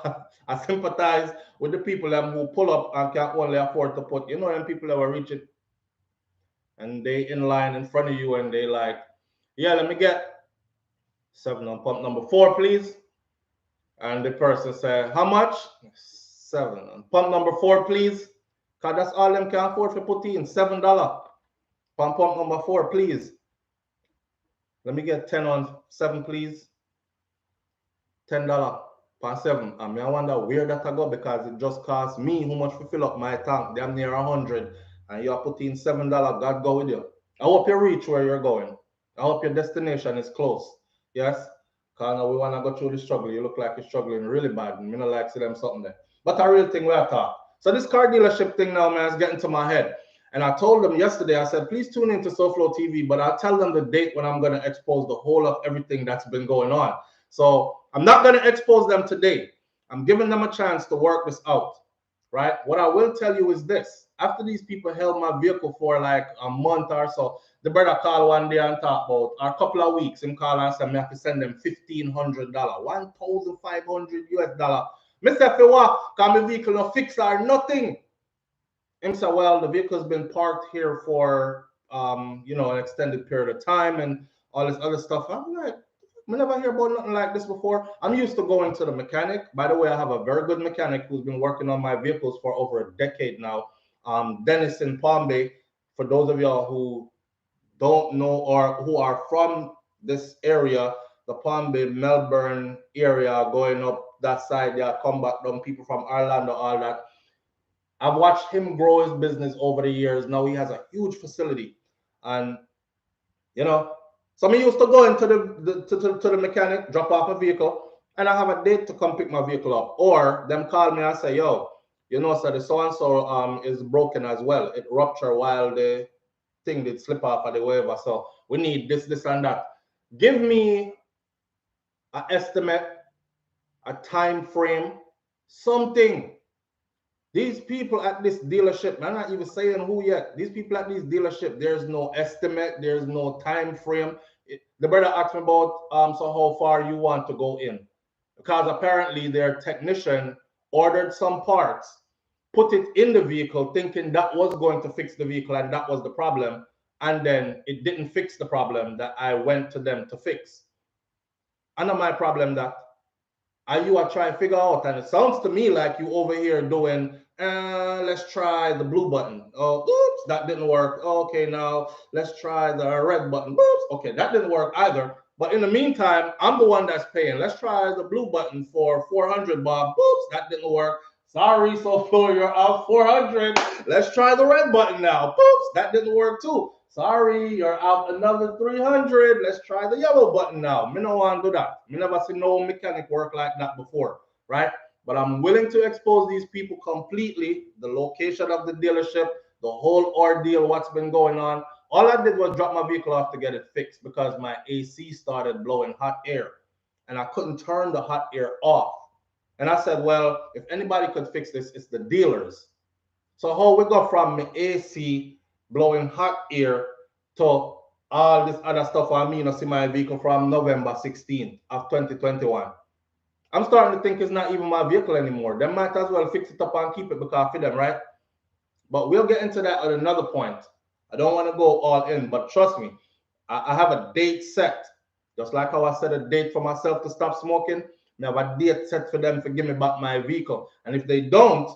I sympathize with the people who pull up and can only afford to put, you know, them people that will reach it and they in line in front of you and they like, yeah, let me get 7 on pump number 4, please. And the person said, how much? 7 on pump number 4, please. Because that's all them can afford for put in, $7. Pump number 4, please. Let me get 10 on 7, please. $10 per 7. I mean, I wonder where that I go because it just cost me how much to fill up my tank. Damn near 100. And you are putting $7. God go with you. I hope you reach where you're going. I hope your destination is close. Yes? Because now we want to go through the struggle. You look like you're struggling really bad. And me not like see them something there. But a real thing we are talking. So this car dealership thing now, man, is getting to my head. And I told them yesterday, I said, please tune into SouFLoTV, but I'll tell them the date when I'm going to expose the whole of everything that's been going on. So I'm not going to expose them today. I'm giving them a chance to work this out, right? What I will tell you is this. After these people held my vehicle for like a month or so, the brother called one day and talk about, or a couple of weeks, him call and said, I have to send them $1,500, $1,500 US dollar. I said, for what? Because my vehicle no fix or nothing. Him said, well, the vehicle's been parked here for, you know, an extended period of time and all this other stuff. I'm like, I never hear about nothing like this before. I'm used to going to the mechanic. By the way, I have a very good mechanic who's been working on my vehicles for over a decade now. Dennis in Palm Bay. For those of y'all who don't know or who are from this area, the Palm Bay, Melbourne area, going up that side, yeah, come back down, people from Orlando, all that. I've watched him grow his business over the years. Now he has a huge facility. And, you know, so I used to go into the mechanic, drop off a vehicle, and I have a date to come pick my vehicle up. Or them call me and say, yo, you know, so the so-and-so is broken as well. It ruptured while the thing did slip off of the waiver. So we need this, this, and that. Give me an estimate, a time frame, something. These people at this dealership, I'm not even saying who yet. These people at this dealership, there's no estimate, there's no time frame. The brother asked me about so how far you want to go in, because apparently their technician ordered some parts, put it in the vehicle, thinking that was going to fix the vehicle and that was the problem, and then it didn't fix the problem that I went to them to fix. I know my problem that. Are you are trying to figure out, and it sounds to me like you over here doing let's try the blue button. Oh, oops, that didn't work. Okay, now let's try the red button. Oops, okay, that didn't work either. But in the meantime, I'm the one that's paying. Let's try the blue button for 400, Bob. Oops, that didn't work. Sorry, SouFlo, you're out 400. Let's try the red button now. Oops, that didn't work too. Sorry, you're out another 300. Let's try the yellow button now. Me no want to do that. Me never see no mechanic work like that before, right? But I'm willing to expose these people completely, the location of the dealership, the whole ordeal, what's been going on. All I did was drop my vehicle off to get it fixed because my AC started blowing hot air and I couldn't turn the hot air off. And I said, well, if anybody could fix this, it's the dealers. So how we go from the AC blowing hot air to all this other stuff I mean, I see my vehicle from November 16th of 2021. I'm starting to think it's not even my vehicle anymore. They might as well fix it up and keep it because for them, right? But we'll get into that at another point. I don't want to go all in, but trust me, I have a date set. Just like how I set a date for myself to stop smoking, I have a date set for them to give me back my vehicle. And if they don't,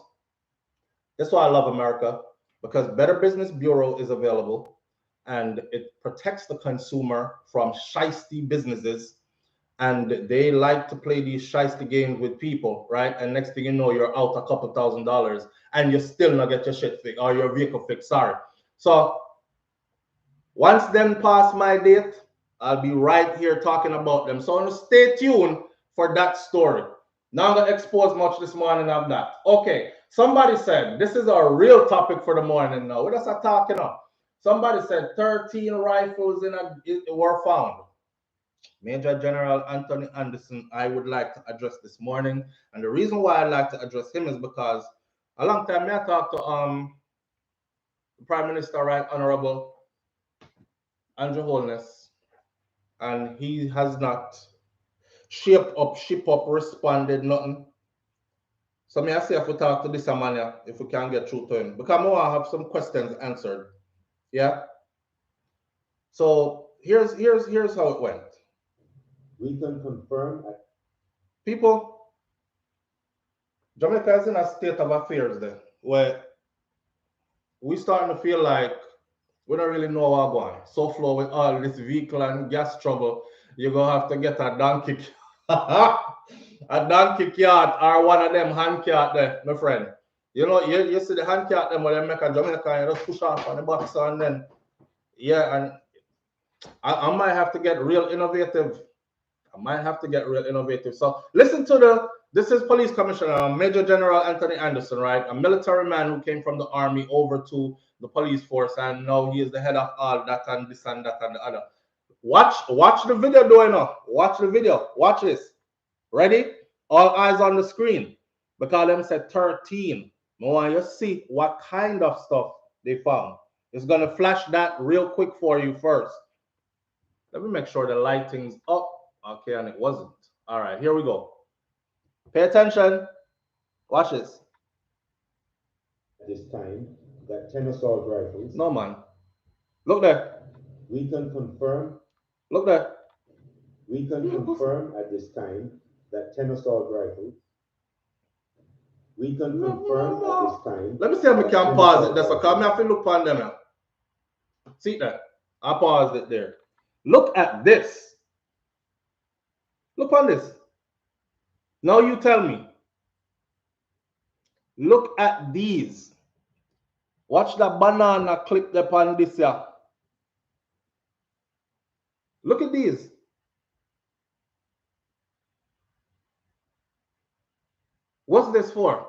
that's why I love America, because Better Business Bureau is available and it protects the consumer from shisty businesses. And they like to play these shiesty games with people, right? And next thing you know, you're out a couple $1,000s and you still not get your shit fixed or your vehicle fixed. Sorry. So once them pass my date, I'll be right here talking about them. So stay tuned for that story. Now I'm gonna expose much this morning of that. Okay, somebody said this is a real topic for the morning now. What else I talking about? Somebody said 13 rifles were found. Major General Anthony Anderson, I would like to address this morning. And the reason why I'd like to address him is because a long time I talked to the Prime Minister, Right Honorable Andrew Holness, and he has not ship up, responded, nothing. So may I say if we talk to this man, if we can get through to him, because I want to have some questions answered. Yeah. So here's how it went. We can confirm People, Jamaica is in a state of affairs there, where we starting to feel like we don't really know what's going on. SouFlo with all this vehicle and gas trouble, you're gonna have to get a donkey, a donkey cart or one of them hand cart there, my friend. You know, you see the hand cart them where they make a Jamaica, you just push off on the box and then, yeah, and I might have to get real innovative. So listen to this is Police Commissioner Major General Anthony Anderson, right? A military man who came from the army over to the police force, and now he is the head of all that and this and that and the other. Watch the video, doing now. Watch the video. Watch this. Ready? All eyes on the screen. Because them said 13. I want you to see what kind of stuff they found. It's gonna flash that real quick for you first. Let me make sure the lighting's up. Okay, and it wasn't. All right, here we go. Pay attention. Watch this. at this time that 10 assault rifles. No, man. Look there. We can confirm. Look there. We can confirm at this time that 10 assault rifles. We can confirm at this time. Let me see if we can pause it. That's okay. I have to look on them now. See that? I paused it there. Look at this. Look on this. Now you tell me. Look at these. Watch the banana clip upon this here. Look at these. What's this for?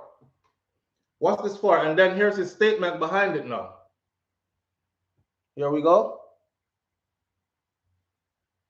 What's this for? And then here's his statement behind it now. Here we go.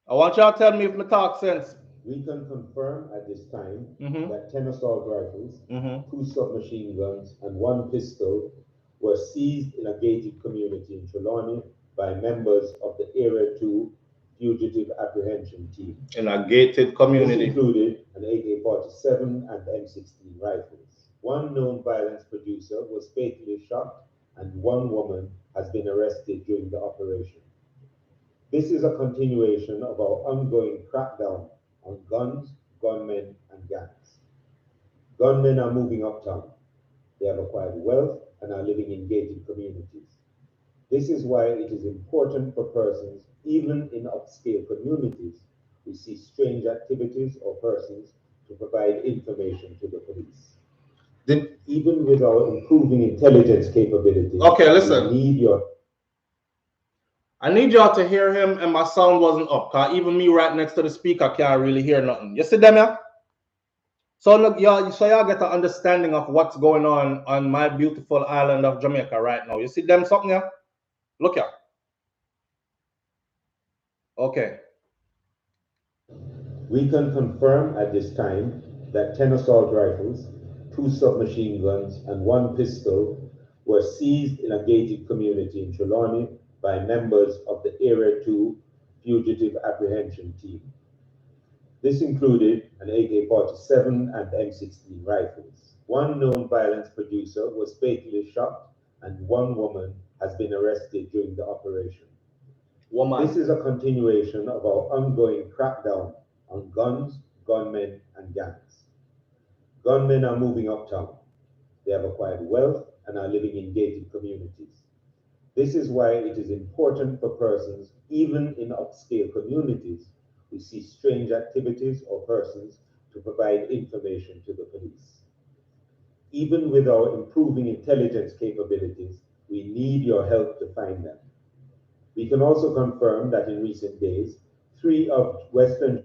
I want y'all to tell me if my talk sense. We can confirm at this time that 10 assault rifles, 2 submachine guns, and 1 pistol were seized in a gated community in Trelawney by members of the Area 2 Fugitive Apprehension Team. In a gated community. This included an AK-47 and M16 rifles. 1 known violence producer was fatally shot, and 1 woman has been arrested during the operation. This is a continuation of our ongoing crackdown on guns, gunmen, and gangs. Gunmen are moving uptown. They have acquired wealth and are living in gated communities. This is why it is important for persons, even in upscale communities, who see strange activities or persons to provide information to the police. Even with our improving intelligence capabilities, okay, listen. I need y'all to hear him, and my sound wasn't up, because even me right next to the speaker can't really hear nothing. You see them, yeah? So look, y'all, so y'all get an understanding of what's going on my beautiful island of Jamaica right now. You see them something, yeah? Look here. Okay. We can confirm at this time that 10 assault rifles, 2 submachine guns, and 1 pistol were seized in a gated community in Trelawney by members of the Area 2 Fugitive Apprehension Team. This included an AK-47 and M16 rifles. 1 known violence producer was fatally shot, and 1 woman has been arrested during the operation. This is a continuation of our ongoing crackdown on guns, gunmen, and gangs. Gunmen are moving uptown. They have acquired wealth and are living in gated communities. This is why it is important for persons, even in upscale communities, who see strange activities or persons to provide information to the police. Even with our improving intelligence capabilities, we need your help to find them. We can also confirm that in recent days, 3 of Western...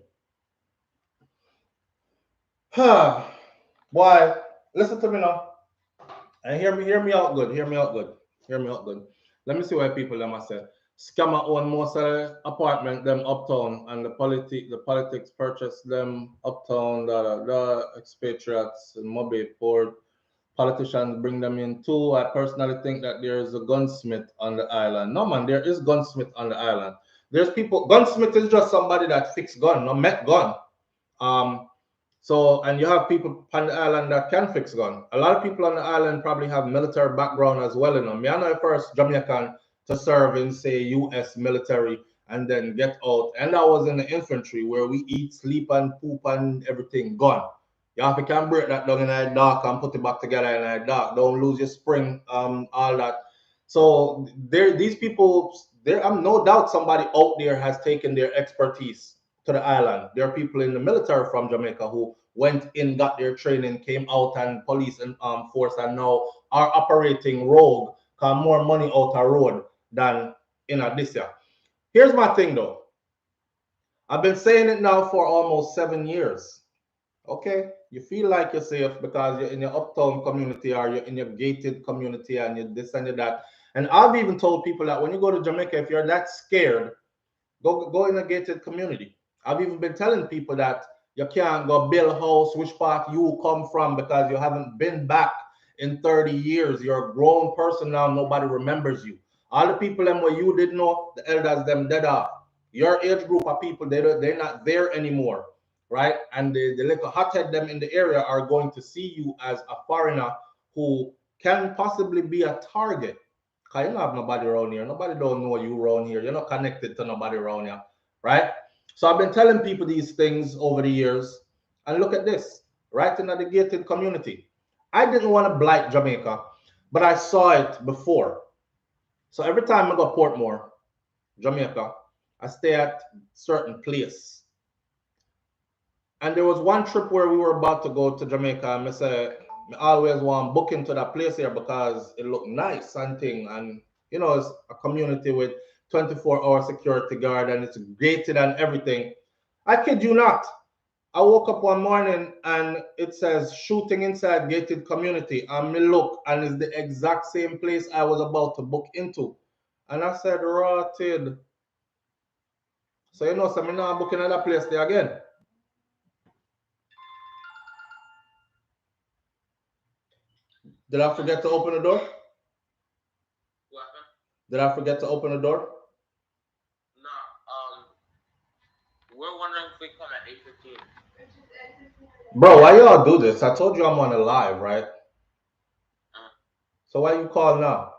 Boy, listen to me now. And hear me out good. Hear me out good. Hear me out good. Let me see why people them I say. Scammer own most of the apartment them uptown, and the politics purchase them uptown, the expatriates in Mobile Port. Politicians bring them in too. I personally think that there is a gunsmith on the island. No man, there is gunsmith on the island. There's people. Gunsmith is just somebody that fix gun, no met gun. So, and you have people on the island that can fix gun. A lot of people on the island probably have military background as well. You know, me I know first Jamaican to serve in say U.S. military and then get out. And I was in the infantry where we eat, sleep, and poop and everything gone. You have to can break that down in the dark and put it back together in the dark. Don't lose your spring, all that. So there, these people, there, I'm no doubt somebody out there has taken their expertise to the island. There are people in the military from Jamaica who went in, got their training, came out, and police and force, and now are operating rogue, cause more money out a road than in this year. Here's my thing though. I've been saying it now for almost 7 years. Okay, you feel like you're safe because you're in your uptown community or you're in your gated community and you're this and you're that. And I've even told people that when you go to Jamaica, if you're that scared, go in a gated community. I've even been telling people that you can't go build a house which part you come from because you haven't been back in 30 years. You're a grown person now, nobody remembers you. All the people them where you didn't know, the elders them dead off. Your age group of people, they're not there anymore, right? And the little hothead them in the area are going to see you as a foreigner who can possibly be a target. Because you don't have nobody around here. Nobody don't know you around here. You're not connected to nobody around here, right? So I've been telling people these things over the years. And look at this, right in the gated community. I didn't want to blight Jamaica, but I saw it before. So every time I go Portmore, Jamaica, I stay at certain place. And there was one trip where we were about to go to Jamaica, and I said, I always want book into that place here because it looked nice and thing. And you know, it's a community with 24-hour security guard and it's gated and everything. I kid you not. I woke up one morning and it says shooting inside gated community. And me look and it's the exact same place I was about to book into. And I said, rotted. So you know, so I'm not booking another place there again. Did I forget to open the door? What? Did I forget to open the door? No. We're wondering if we come at 8:15. Bro, why y'all do this? I told you I'm on a live, right? So why you call now?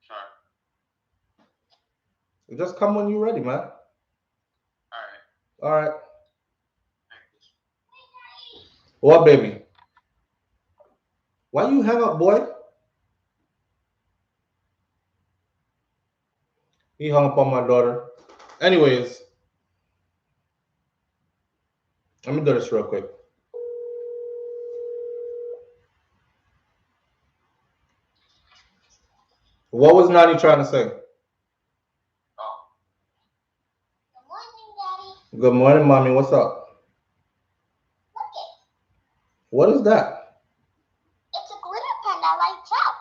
Sorry. Just come when you're ready, man. Alright. Alright. What, baby? Why you hang up, boy? He hung up on my daughter. Anyways, let me do this real quick. What was Nani trying to say? Good morning, Daddy. Good morning, Mommy. What's up? Look it. What is that? It's a glitter pen that lights up.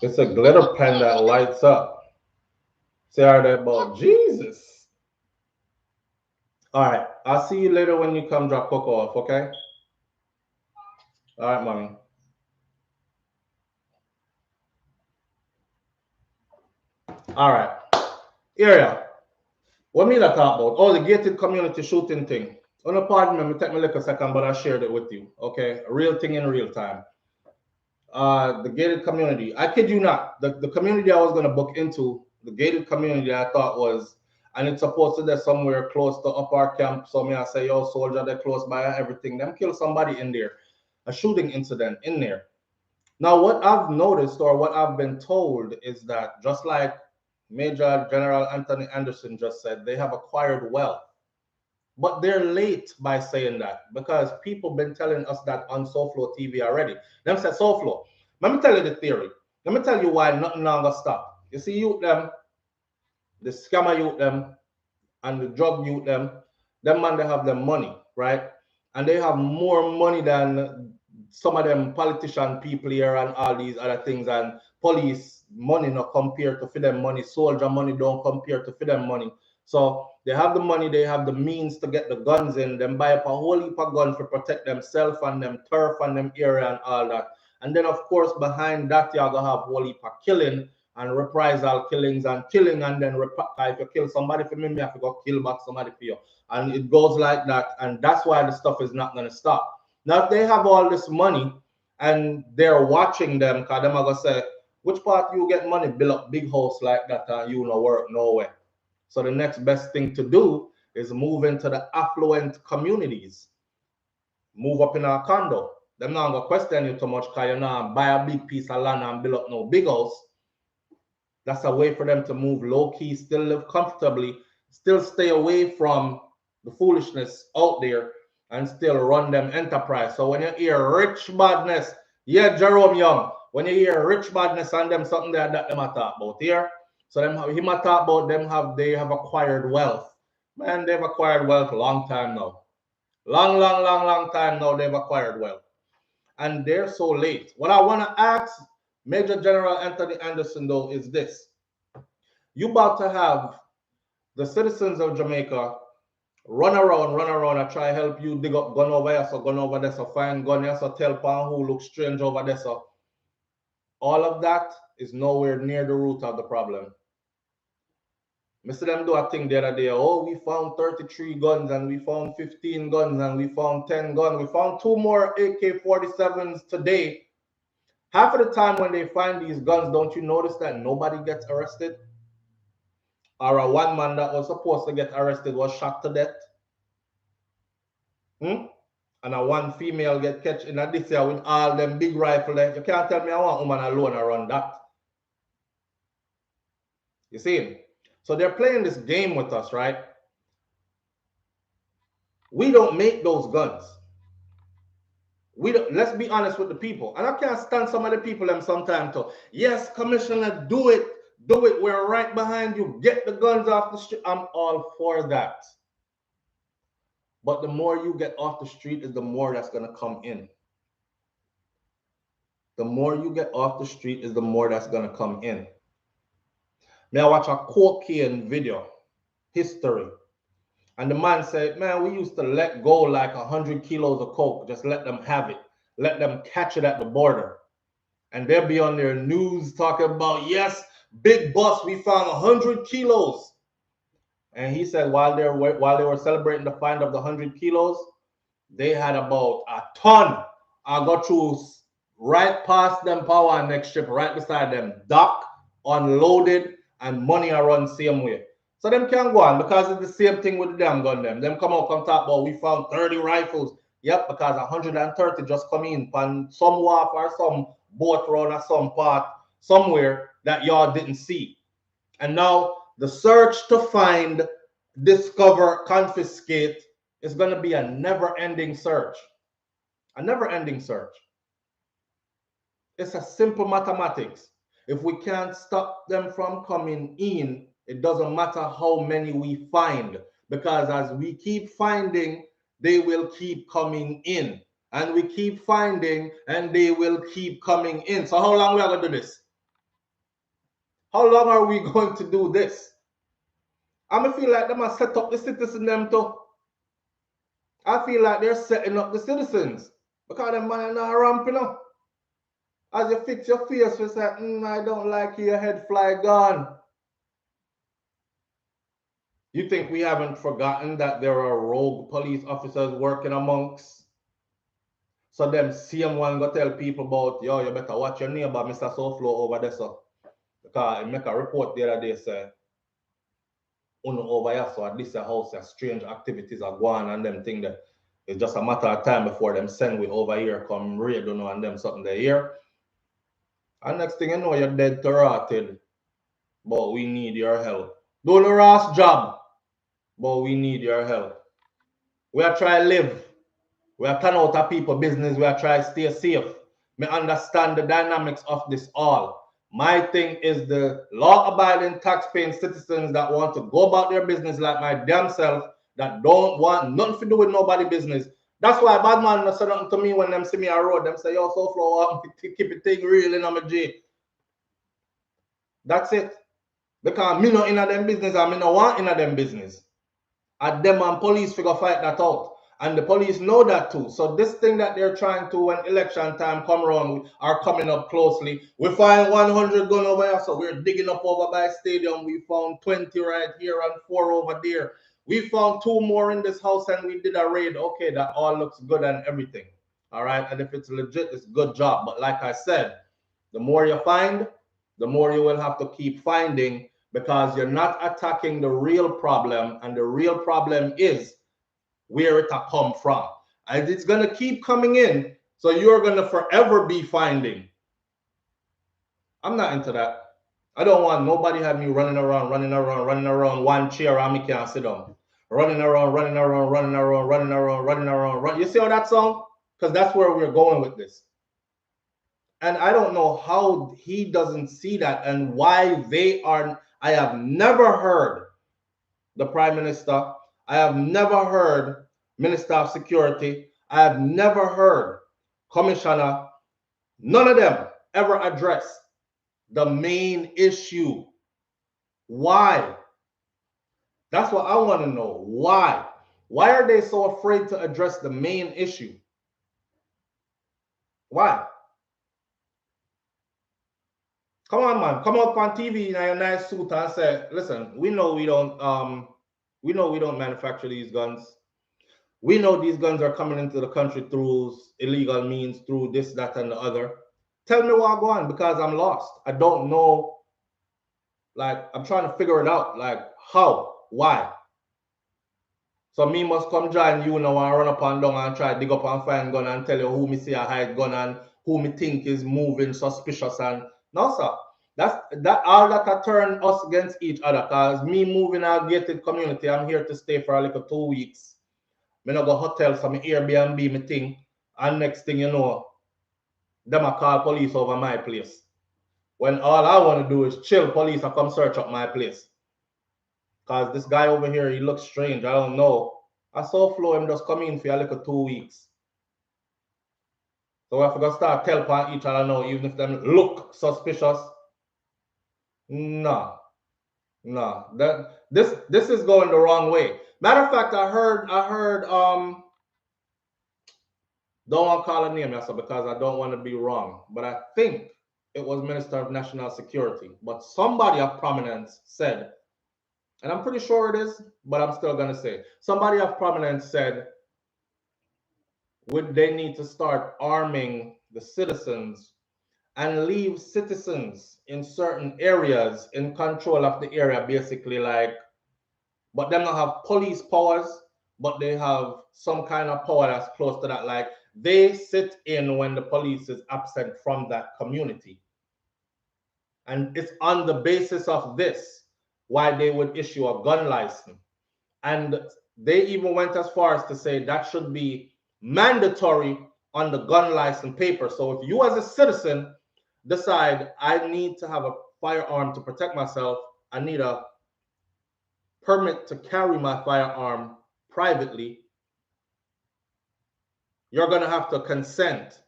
It's a glitter pen that lights up. Say all that about Jesus. All right. I'll see you later when you come drop Coco off, okay? All right, Mommy. All right. Area. What me that talk about? Oh, the gated community shooting thing. On a pardon me, take me like a second, but I shared it with you. Okay, a real thing in real time. The gated community. I kid you not. The community I was gonna book into, the gated community I thought was, and it's supposed to be somewhere close to Upper Camp. So me I say, yo, soldier, they're close by everything. Them kill somebody in there. A shooting incident in there. Now, what I've noticed or what I've been told is that just like Major General Anthony Anderson just said, they have acquired wealth. But they're late by saying that because people been telling us that on SouFLoTV already. Them said, SouFLo, let me tell you the theory. Let me tell you why nothing longer stop. You see, youth them, the scammer youth them, and the drug youth them man, they have them money, right? And they have more money than some of them politician people here and all these other things, and police money not compared to for them money, soldier money don't compare to for them money. So they have the money, they have the means to get the guns in, them buy up a whole heap of guns to protect themselves and them turf and them area and all that. And then of course behind that you're gonna have a whole heap of killing and reprisal killings and killing, and then if you kill somebody for me, I have to go kill back somebody for you. And it goes like that, and that's why the stuff is not gonna stop. Now if they have all this money and they're watching them, because them are gonna say, which part you get money, build up big house like that and you no work nowhere. So the next best thing to do is move into the affluent communities. Move up in a condo. Them not gonna question you too much because you know buy a big piece of land and build up no big house. That's a way for them to move low key, still live comfortably, still stay away from the foolishness out there, and still run them enterprise. So when you hear rich badness, yeah, Jerome Young, when you hear rich badness and them something that them a talk about here. So them him a talk about they have acquired wealth. Man, they've acquired wealth a long time now. Long time now they've acquired wealth. And they're so late. What I want to ask Major General Anthony Anderson though is this. You about to have the citizens of Jamaica run around and try help you dig up gun over here, so gun over there, so find gun here, so tell pan who looks strange over there. So all of that is nowhere near the root of the problem. Mr. Them do a thing the other day. Oh, we found 33 guns and we found 15 guns and we found 10 guns. We found 2 more AK-47s today. Half of the time when they find these guns, don't you notice that nobody gets arrested? Or a one man that was supposed to get arrested was shot to death? And a one female get catch in a this year with all them big rifle there. You can't tell me I want a woman alone around that. You see? So they're playing this game with us, right? We don't make those guns. We don't. Let's be honest with the people. And I can't stand some of the people them sometimes to, yes, Commissioner, do it. Do it. We're right behind you. Get the guns off the street. I'm all for that. But the more you get off the street is the more that's going to come in. The more you get off the street is the more that's going to come in. May I watch a cocaine video, history. And the man said, man, we used to let go like 100 kilos of coke. Just let them have it. Let them catch it at the border. And they'll be on their news talking about, yes, big boss, we found 100 kilos. And he said while they were celebrating the find of the 100 kilos, they had about a ton. I got through right past them power next ship, right beside them, dock, unloaded, and money are run same way. So them can't go on because it's the same thing with the damn gun them. Them come out and talk about we found 30 rifles. Yep, because 130 just come in on some wharf or some boat road or some part somewhere that y'all didn't see. And now the search to find, discover, confiscate is going to be a never-ending search. A never-ending search. It's a simple mathematics. If we can't stop them from coming in, it doesn't matter how many we find, because as we keep finding, they will keep coming in, and we keep finding, and they will keep coming in. So how long we are going to do this? How long are we going to do this? I feel like they must set up the citizens them too. I feel like they're setting up the citizens because them man are not ramping up. As you fix your face, you say, I don't like your head fly gone. You think we haven't forgotten that there are rogue police officers working amongst? So them same one go tell people about, yo, you better watch your neighbor, Mr. SouFLo over there, so. Because he make a report the other day, say, over here, so at this house, strange activities are going on, and them think that it's just a matter of time before them send we over here, come raid, and them something they hear. And next thing you know, you're dead to rotted. But we need your help. Do the Ross job, but we need your help. We are trying to live. We are turn out of people business. We are trying to stay safe. Me understand the dynamics of this all. My thing is the law-abiding, tax-paying citizens that want to go about their business like my damn self, that don't want nothing to do with nobody business. That's why bad man say nothing to me when them see me on road. Them say, yo, SouFLo, keep it thing real in my G. That's it. Because me not in them business and me not want in them business. And them and police figure fight that out. And the police know that too. So this thing that they're trying to, when election time come around, are coming up closely. We find 100 gun over here, so we're digging up over by stadium. We found 20 right here and 4 over there. We found 2 more in this house and we did a raid. Okay, that all looks good and everything. All right, and if it's legit, it's a good job. But like I said, the more you find, the more you will have to keep finding, because you're not attacking the real problem, and the real problem is where it come from. And it's going to keep coming in, so you're going to forever be finding. I'm not into that. I don't want nobody have me running around, one chair and me can't sit down. Running around. You see how that song? Because that's where we're going with this. And I don't know how he doesn't see that and why they are. I have never heard the Prime Minister. I have never heard Minister of Security. I have never heard Commissioner. None of them ever address the main issue. Why? That's what I want to know. Why? Why are they so afraid to address the main issue? Why? Come on, man. Come up on TV in a nice suit and say, listen, we know we don't manufacture these guns. We know these guns are coming into the country through illegal means, through this, that, and the other. Tell me where I'm going, because I'm lost. I don't know. Like, I'm trying to figure it out. Like, how? Why? So me must come join you now and run up and down and try to dig up and find gun and tell you who me see a hide gun and who me think is moving suspicious. And no, sir. That all that I turn us against each other, because me moving our gated community, I'm here to stay for a little 2 weeks. Me no go hotel, so me Airbnb me thing, and next thing you know, them a call police over my place. When all I want to do is chill, police will come search up my place. Because this guy over here, he looks strange. I don't know. I saw Flo him just come in for a little 2 weeks. So if we start telling each other now, even if them look suspicious, no. That this is going the wrong way. Matter of fact, I heard don't want to call a name, because I don't want to be wrong, but I think it was Minister of National Security. But somebody of prominence said, and I'm pretty sure it is, but I'm still going to say, somebody of prominence said, would they need to start arming the citizens and leave citizens in certain areas in control of the area, basically, like, but them not have police powers, but they have some kind of power that's close to that. Like they sit in when the police is absent from that community. And it's on the basis of this why they would issue a gun license. And they even went as far as to say that should be mandatory on the gun license paper. So if you as a citizen decide I need to have a firearm to protect myself, I need a permit to carry my firearm privately, you're going to have to consent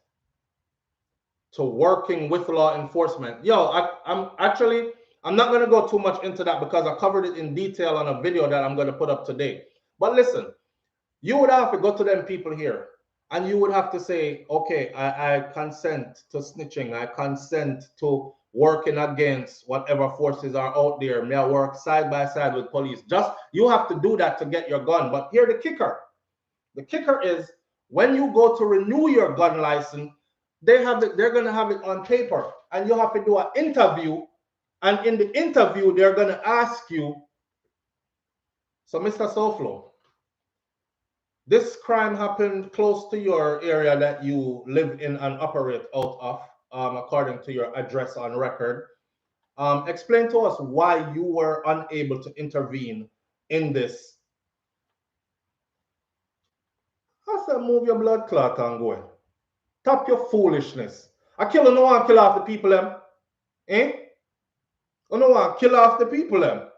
to working with law enforcement. I'm not going to go too much into that because I covered it in detail on a video that I'm going to put up today. But listen, you would have to go to them people here and you would have to say, okay, I consent to snitching. I consent to working against whatever forces are out there. May I work side by side with police? Just, you have to do that to get your gun. But here the kicker. The kicker is when you go to renew your gun license, they're going to have it on paper and you have to do an interview. And in the interview, they're going to ask you, so Mr. SouFlo, this crime happened close to your area that you live in and operate out of, according to your address on record. Explain to us why you were unable to intervene in this. I said, move your blood clot and go. Stop your foolishness. I kill no one kill off the people them. Eh? I no one kill off the people them.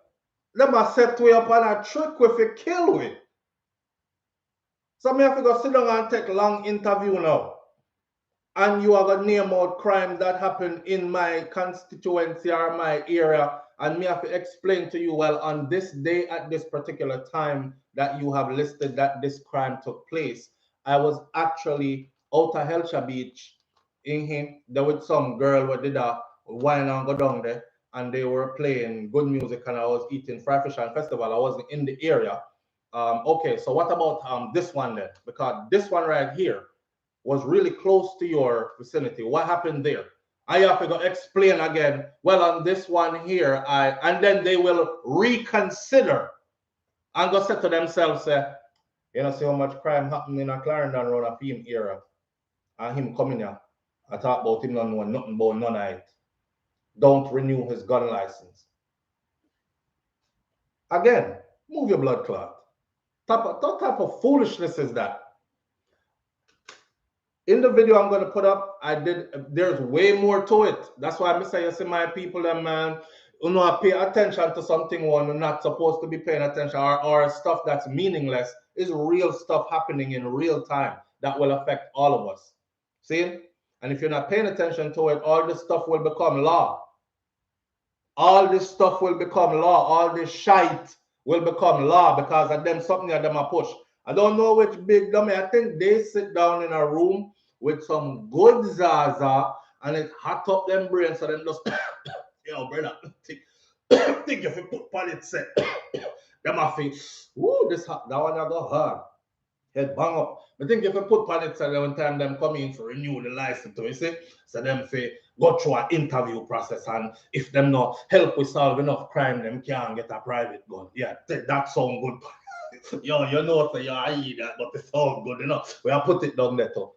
Them are set way up on a trick with a kill with. So me have to go sit down and take long interview now. And you have a name out crime that happened in my constituency or my area. And me have to explain to you, well, on this day at this particular time that you have listed that this crime took place, I was actually out of Helsha Beach in him. There was some girl who did a wine and go down there. And they were playing good music and I was eating Fry Fish and Festival. I wasn't in the area. Okay, so what about this one then? Because this one right here was really close to your vicinity. What happened there? I have to go explain again. Well, on this one here, and then they will reconsider and go say to themselves, you know, see how much crime happened in a Clarendon around a film era. And him coming here, I talk about him not knowing nothing about none of it. Don't renew his gun license. Again, move your blood clot. What type of foolishness is that? In the video I'm going to put up, there's way more to it. That's why I say, you see my people, them man, you know, pay attention to something one you're not supposed to be paying attention, or stuff that's meaningless is real stuff happening in real time that will affect all of us. See? And if you're not paying attention to it, all this stuff will become law. All this stuff will become law. All this shite will become law because of them, something that them a push. I don't know which big dummy. I think they sit down in a room with some good Zaza and it hot up them brains so them just, yo, brother, think if you put pallet set, them a feel, woo, this hot, that one I go hard. Head bang up. I think if you put pallet set one time them come in to renew the license to you see, so them say go through an interview process and if them not help with solve enough crime, them can't get a private gun. Yeah, that sound good. Yo, you know, so I eat that, but it sounds good enough. We have put it down there too.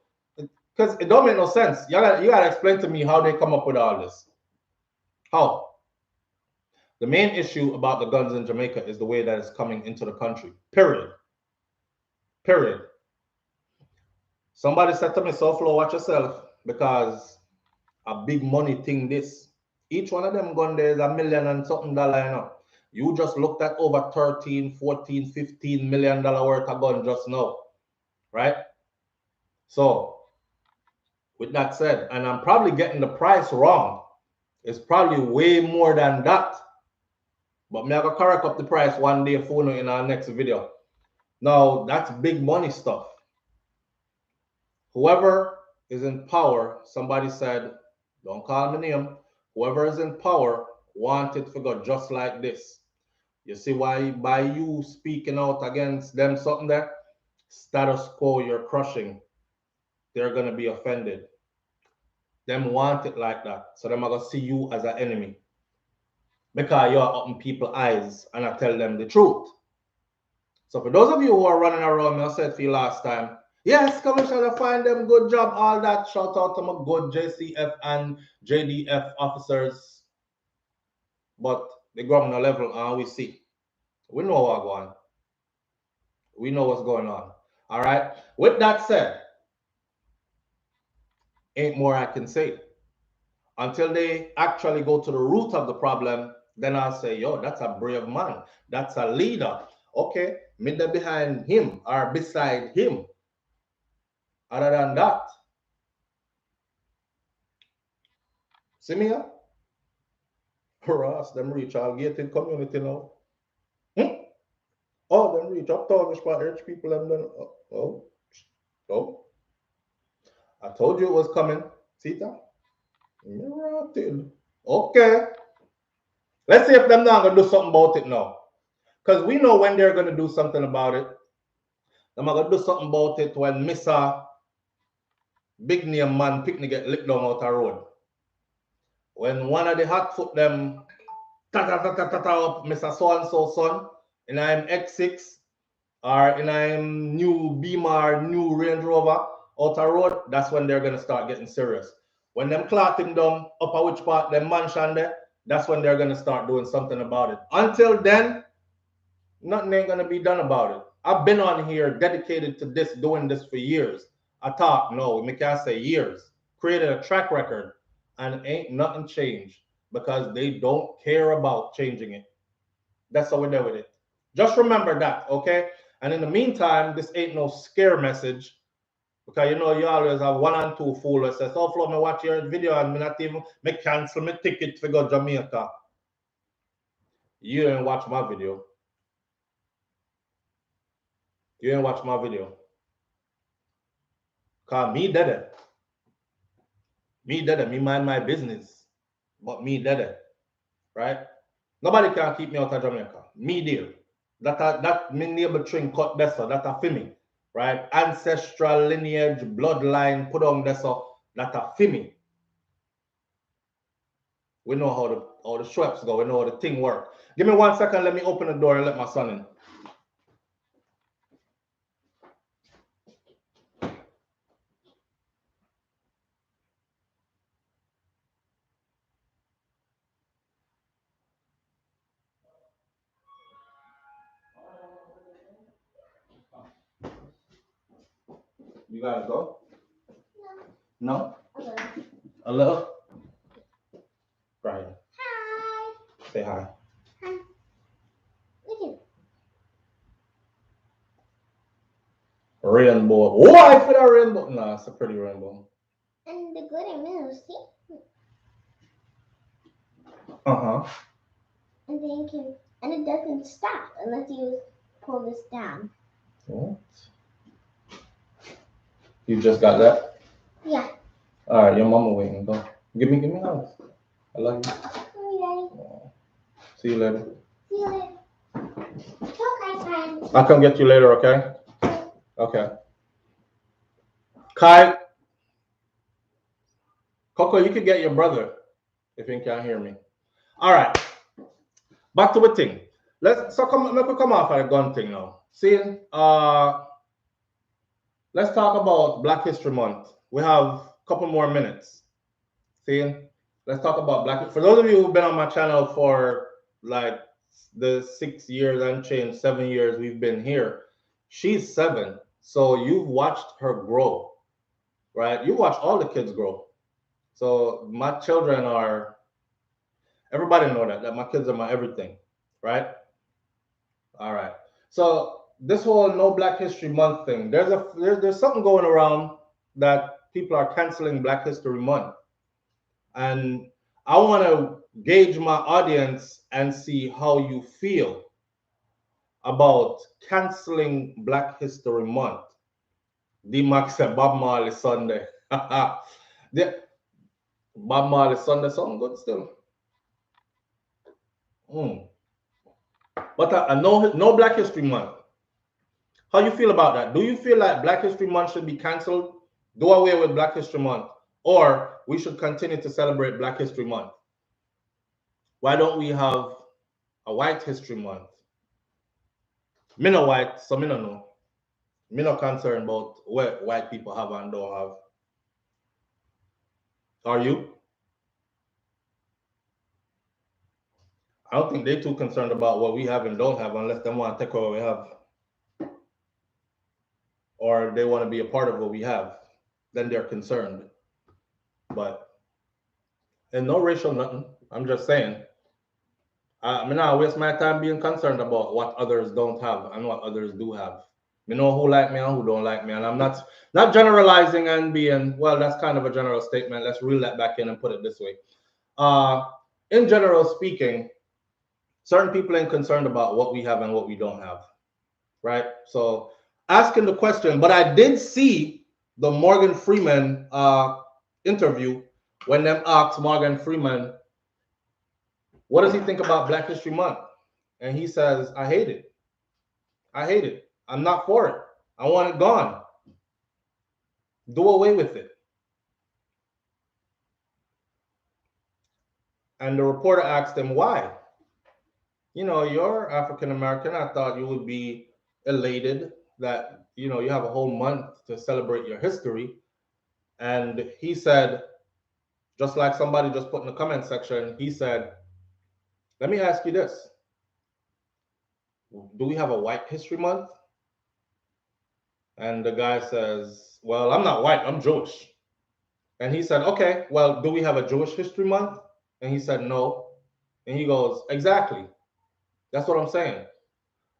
Because it don't make no sense. You gotta explain to me how they come up with all this. How? The main issue about the guns in Jamaica is the way that it's coming into the country. Period. Period. Somebody said to me, SouFlo, watch yourself, because a big money thing this. Each one of them gun there is $1 million and something dollar, you know. You just looked at over 13, 14, 15 million dollar worth of gun just now, right? So, with that said, and I'm probably getting the price wrong. It's probably way more than that. But me I go correct up the price one day for you in our next video. Now, that's big money stuff. Whoever is in power, somebody said, don't call me name, whoever is in power want it to go just like this. You see why by you speaking out against them something there, status quo you're crushing, they're going to be offended. Them want it like that. So them are going to see you as an enemy. Because you're up in people's eyes and I tell them the truth. So for those of you who are running around, I said for you last time, yes, Commissioner, find them good job, all that. Shout out to my good JCF and JDF officers. But the governor level, we see. We know what's going on. We know what's going on. All right. With that said, ain't more I can say. Until they actually go to the root of the problem, then I'll say, yo, that's a brave man. That's a leader. Okay, me there behind him or beside him. Other than that, see me here? Ross, them reach our gated community now. Oh, them reach Uptown, which part rich people them done. Oh. I told you it was coming. See that? Okay. Let's see if them not gonna do something about it now. Because we know when they're gonna do something about it. They're gonna do something about it when Mr. Big name man picnic get licked down out the road. When one of the hot foot them up Mr. So and so son, and I'm X6 or and I'm new Beamer, new Range Rover out the road, that's when they're gonna start getting serious. When them clot him down up at which part them mansion there, that's when they're gonna start doing something about it. Until then, nothing ain't gonna be done about it. I've been on here dedicated to this, doing this for years. I thought, no, we can't say years. Created a track record, and ain't nothing changed because they don't care about changing it. That's how we do with it. Just remember that, okay? And in the meantime, this ain't no scare message because you know you always have one and two fools that say, SouFLo, me watch your video and me not even me cancel my ticket to go Jamaica. You didn't watch my video. You didn't watch my video. Cause me did it. Me did it. Me mind my business. But me did it. Right? Nobody can keep me out of Jamaica. Me deal. That me neighbor train cut this so that a for me. Right? Ancestral lineage, bloodline, put on this so that a for me. We know how the Schweppes go. We know how the thing work. Give me 1 second. Let me open the door and let my son in. You gotta go? No? A little? Right. Hi. Say hi. Hi. Look at Rainbow. Why for that rainbow? Nah, it's a pretty rainbow. and the glitter moves, see? Uh-huh. And then you can, and it doesn't stop unless you pull this down. What? You just got that? Yeah. All right, your mama waiting. Go. Give me house. I love you. Oh, See you later. see you later. Okay, friends. I'll come get you later, okay? Okay. Kai. Coco, you could get your brother if you can't hear me. All right. Back to the thing. Let me come off of the gun thing now. See, let's talk about Black History Month. We have a couple more minutes. See, let's talk about Black. For those of you who've been on my channel for like the 6 years and change, 7 years we've been here, she's 7, so you've watched her grow, right? You watch all the kids grow. So my children are. Everybody know that my kids are my everything, right? All right. So this whole No Black History Month thing, there's something going around that people are canceling Black History Month, and I want to gauge my audience and see how you feel about canceling Black History Month. D-Max said Bob Marley Sunday. The Bob Marley Sunday song good still. But no Black History Month. How you feel about that? Do you feel like Black History Month should be canceled? Do away with Black History Month, or we should continue to celebrate Black History Month? Why don't we have a White History Month? Me no white, so me no know. Me no concerned about what white people have and don't have. Are you? I don't think they're too concerned about what we have and don't have unless they want to take what we have. Or they want to be a part of what we have. Then they're concerned. But and no racial nothing. I'm just saying. I mean, I waste my time being concerned about what others don't have and what others do have. You know who like me and who don't like me, and I'm not generalizing and being well. That's kind of a general statement. Let's reel that back in and put it this way. In general speaking, certain people ain't concerned about what we have and what we don't have, right? So asking the question, but I did see the Morgan Freeman interview when them asked Morgan Freeman, what does he think about Black History Month? And he says, I hate it. I hate it. I'm not for it. I want it gone. Do away with it. And the reporter asked him, why? You know, you're African American. I thought you would be elated that, you know, you have a whole month to celebrate your history. And he said, just like somebody just put in the comment section, he said, let me ask you this. Do we have a White History Month? And the guy says, well, I'm not white, I'm Jewish. And he said, okay, well, do we have a Jewish History Month? And he said, no. And he goes, exactly. That's what I'm saying.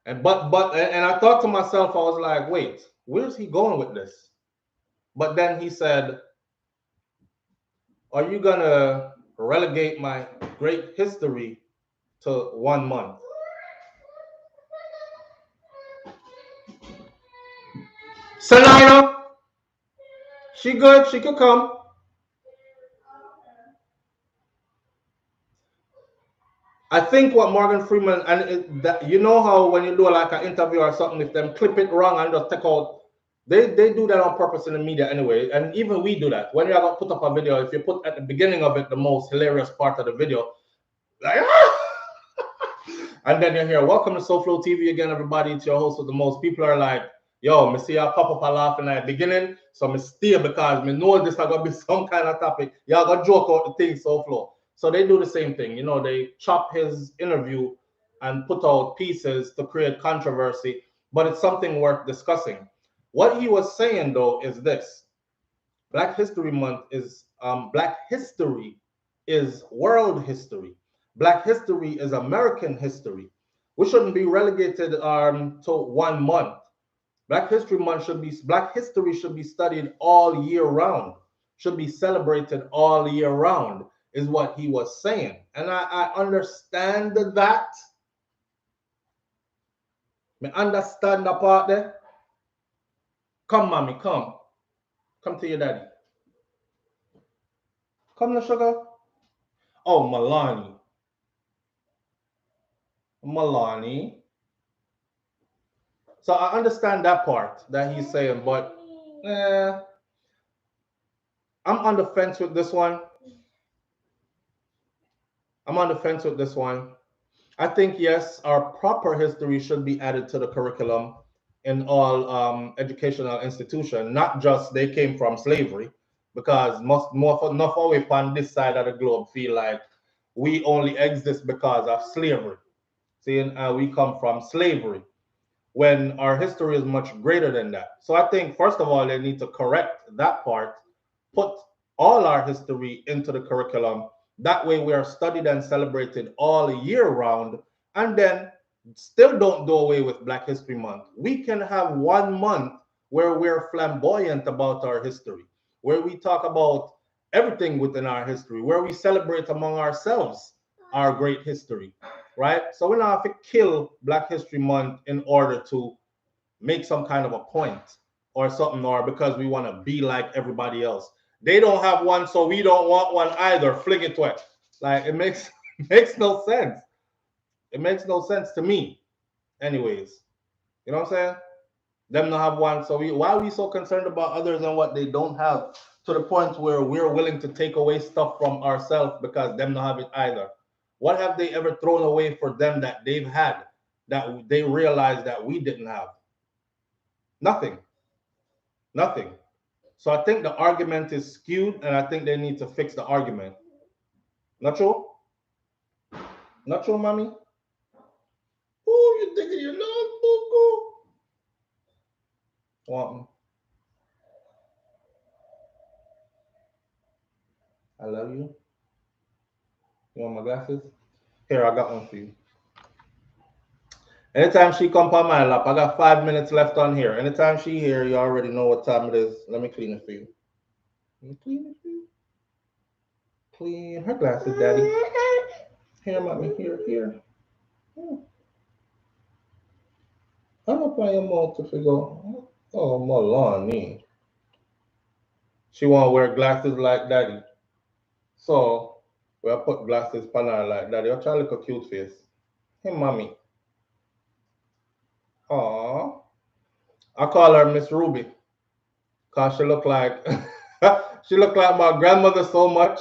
And I thought to myself, I was like, wait, where's he going with this? But then he said, are you gonna relegate my great history to 1 month? Selena, she good, she could come. I think what Morgan Freeman, you know how when you do like an interview or something, if them clip it wrong and just take out, they do that on purpose in the media anyway. And even we do that. When you have put up a video, if you put at the beginning of it the most hilarious part of the video, like, and then you hear, welcome to SouFLoTV again, everybody. It's your host with the most. People are like, yo, me see y'all pop up a laughing at the beginning, so me stay because me know this is gonna be some kind of topic. Y'all gonna joke out the thing, SouFlo. So they do the same thing. You know, they chop his interview and put out pieces to create controversy, but it's something worth discussing. What he was saying though is this: Black History Month is Black history is world history. Black history is American history. We shouldn't be relegated to 1 month. Black History should be studied all year round, should be celebrated all year round, is what he was saying. And I understand that. I understand that part there. Come, mommy, come. Come to your daddy. Come, no sugar. Oh, Milani. So I understand that part that he's saying, but I'm on the fence with this one. I think, yes, our proper history should be added to the curriculum in all educational institutions, not just they came from slavery, because more away on this side of the globe feel like we only exist because of slavery. Seeing we come from slavery, when our history is much greater than that. So I think, first of all, they need to correct that part, put all our history into the curriculum. That way we are studied and celebrated all year round, and then still don't do away with Black History Month. We can have 1 month where we're flamboyant about our history, where we talk about everything within our history, where we celebrate among ourselves our great history, right? So we don't have to kill Black History Month in order to make some kind of a point or something, or because we want to be like everybody else. They don't have one, so we don't want one either. Fling it to it. Like, it makes no sense. It makes no sense to me. Anyways, you know what I'm saying? Them not have one, so why are we so concerned about others and what they don't have, to the point where we're willing to take away stuff from ourselves because them not have it either? What have they ever thrown away for them that they've had? that they realized that we didn't have? Nothing. Nothing. So I think the argument is skewed, and I think they need to fix the argument. Not true? Not true, mommy? Oh, you thinking you're not, Boo? Want I love you. You want my glasses? Here, I got one for you. Anytime she come on my lap, I got 5 minutes left on here. Anytime she here, you already know what time it is. Let me clean it for you. Let me clean it for you. Clean her glasses, daddy. Here, mommy. Here. I'm gonna play your mouth to figure. Oh, Malani. She want to wear glasses like daddy. So, we'll put glasses on her like daddy. I'll try to look a cute face. Hey, mommy. Aww. I call her Miss Ruby. Cause she look like she look like my grandmother so much.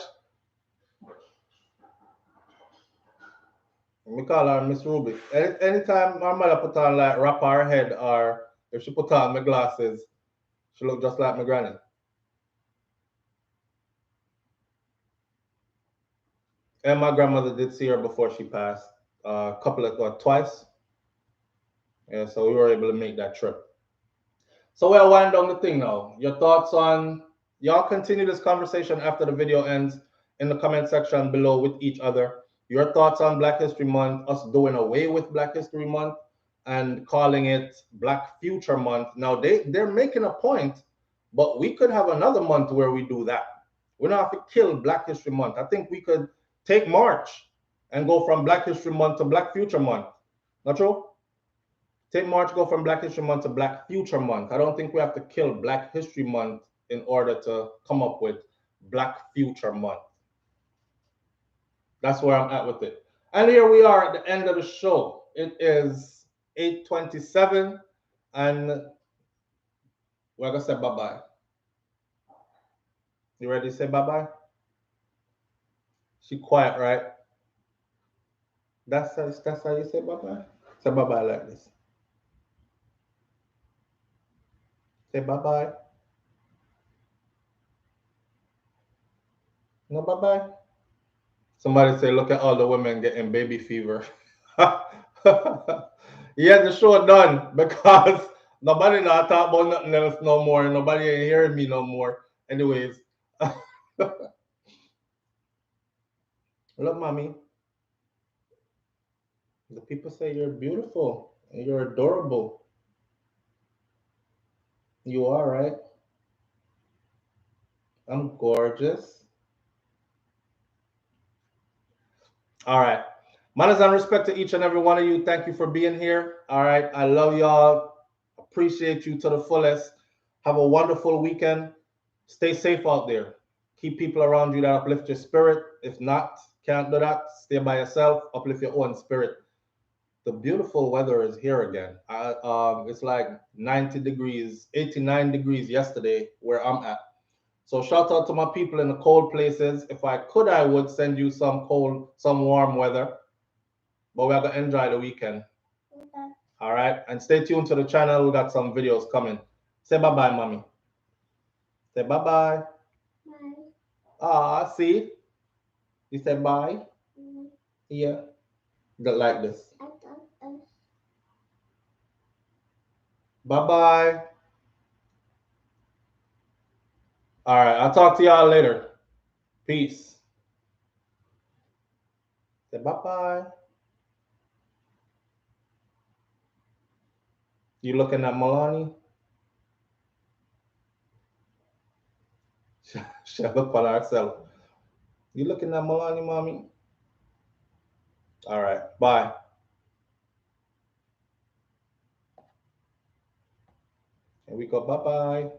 We call her Miss Ruby. Anytime my mother put on like wrap her head, or if she put on my glasses, she look just like my granny. And my grandmother did see her before she passed, twice. Yeah, so we were able to make that trip. So we'll wind down the thing now. Your thoughts on, y'all continue this conversation after the video ends in the comment section below with each other. Your thoughts on Black History Month, us doing away with Black History Month and calling it Black Future Month. Now they're making a point, but we could have another month where we do that. We don't have to kill Black History Month. I think we could take March and go from Black History Month to Black Future Month. Not true? Take March, go from Black History Month to Black Future Month. I don't think we have to kill Black History Month in order to come up with Black Future Month. That's where I'm at with it. And here we are at the end of the show. It is 8:27, and we're gonna say bye-bye. You ready to say bye-bye? She quiet, right? That's how you say bye-bye? Say bye-bye like this. Say bye-bye. No bye-bye. Somebody say, look at all the women getting baby fever. Yeah, the show done because nobody not talk about nothing else no more. Nobody ain't hearing me no more. Anyways. Look, mommy. The people say you're beautiful and you're adorable. You are, right? I'm gorgeous. All right. Manners and respect to each and every one of you. Thank you for being here. All right. I love y'all. Appreciate you to the fullest. Have a wonderful weekend. Stay safe out there. Keep people around you that uplift your spirit. If not, can't do that, stay by yourself. Uplift your own spirit. The beautiful weather is here again. It's like 90 degrees, 89 degrees yesterday where I'm at. So shout out to my people in the cold places. If I could, I would send you some warm weather. But we're gonna enjoy the weekend. Okay. All right. And stay tuned to the channel. We got some videos coming. Say bye-bye, mommy. Say bye-bye. Bye. Ah, see? You said bye? Mm-hmm. Yeah. Like this. Bye-bye. All right. I'll talk to y'all later. Peace. Say bye-bye. You looking at Milani? She'll look for herself. You looking at Milani, mommy? All right. Bye. And we go bye-bye.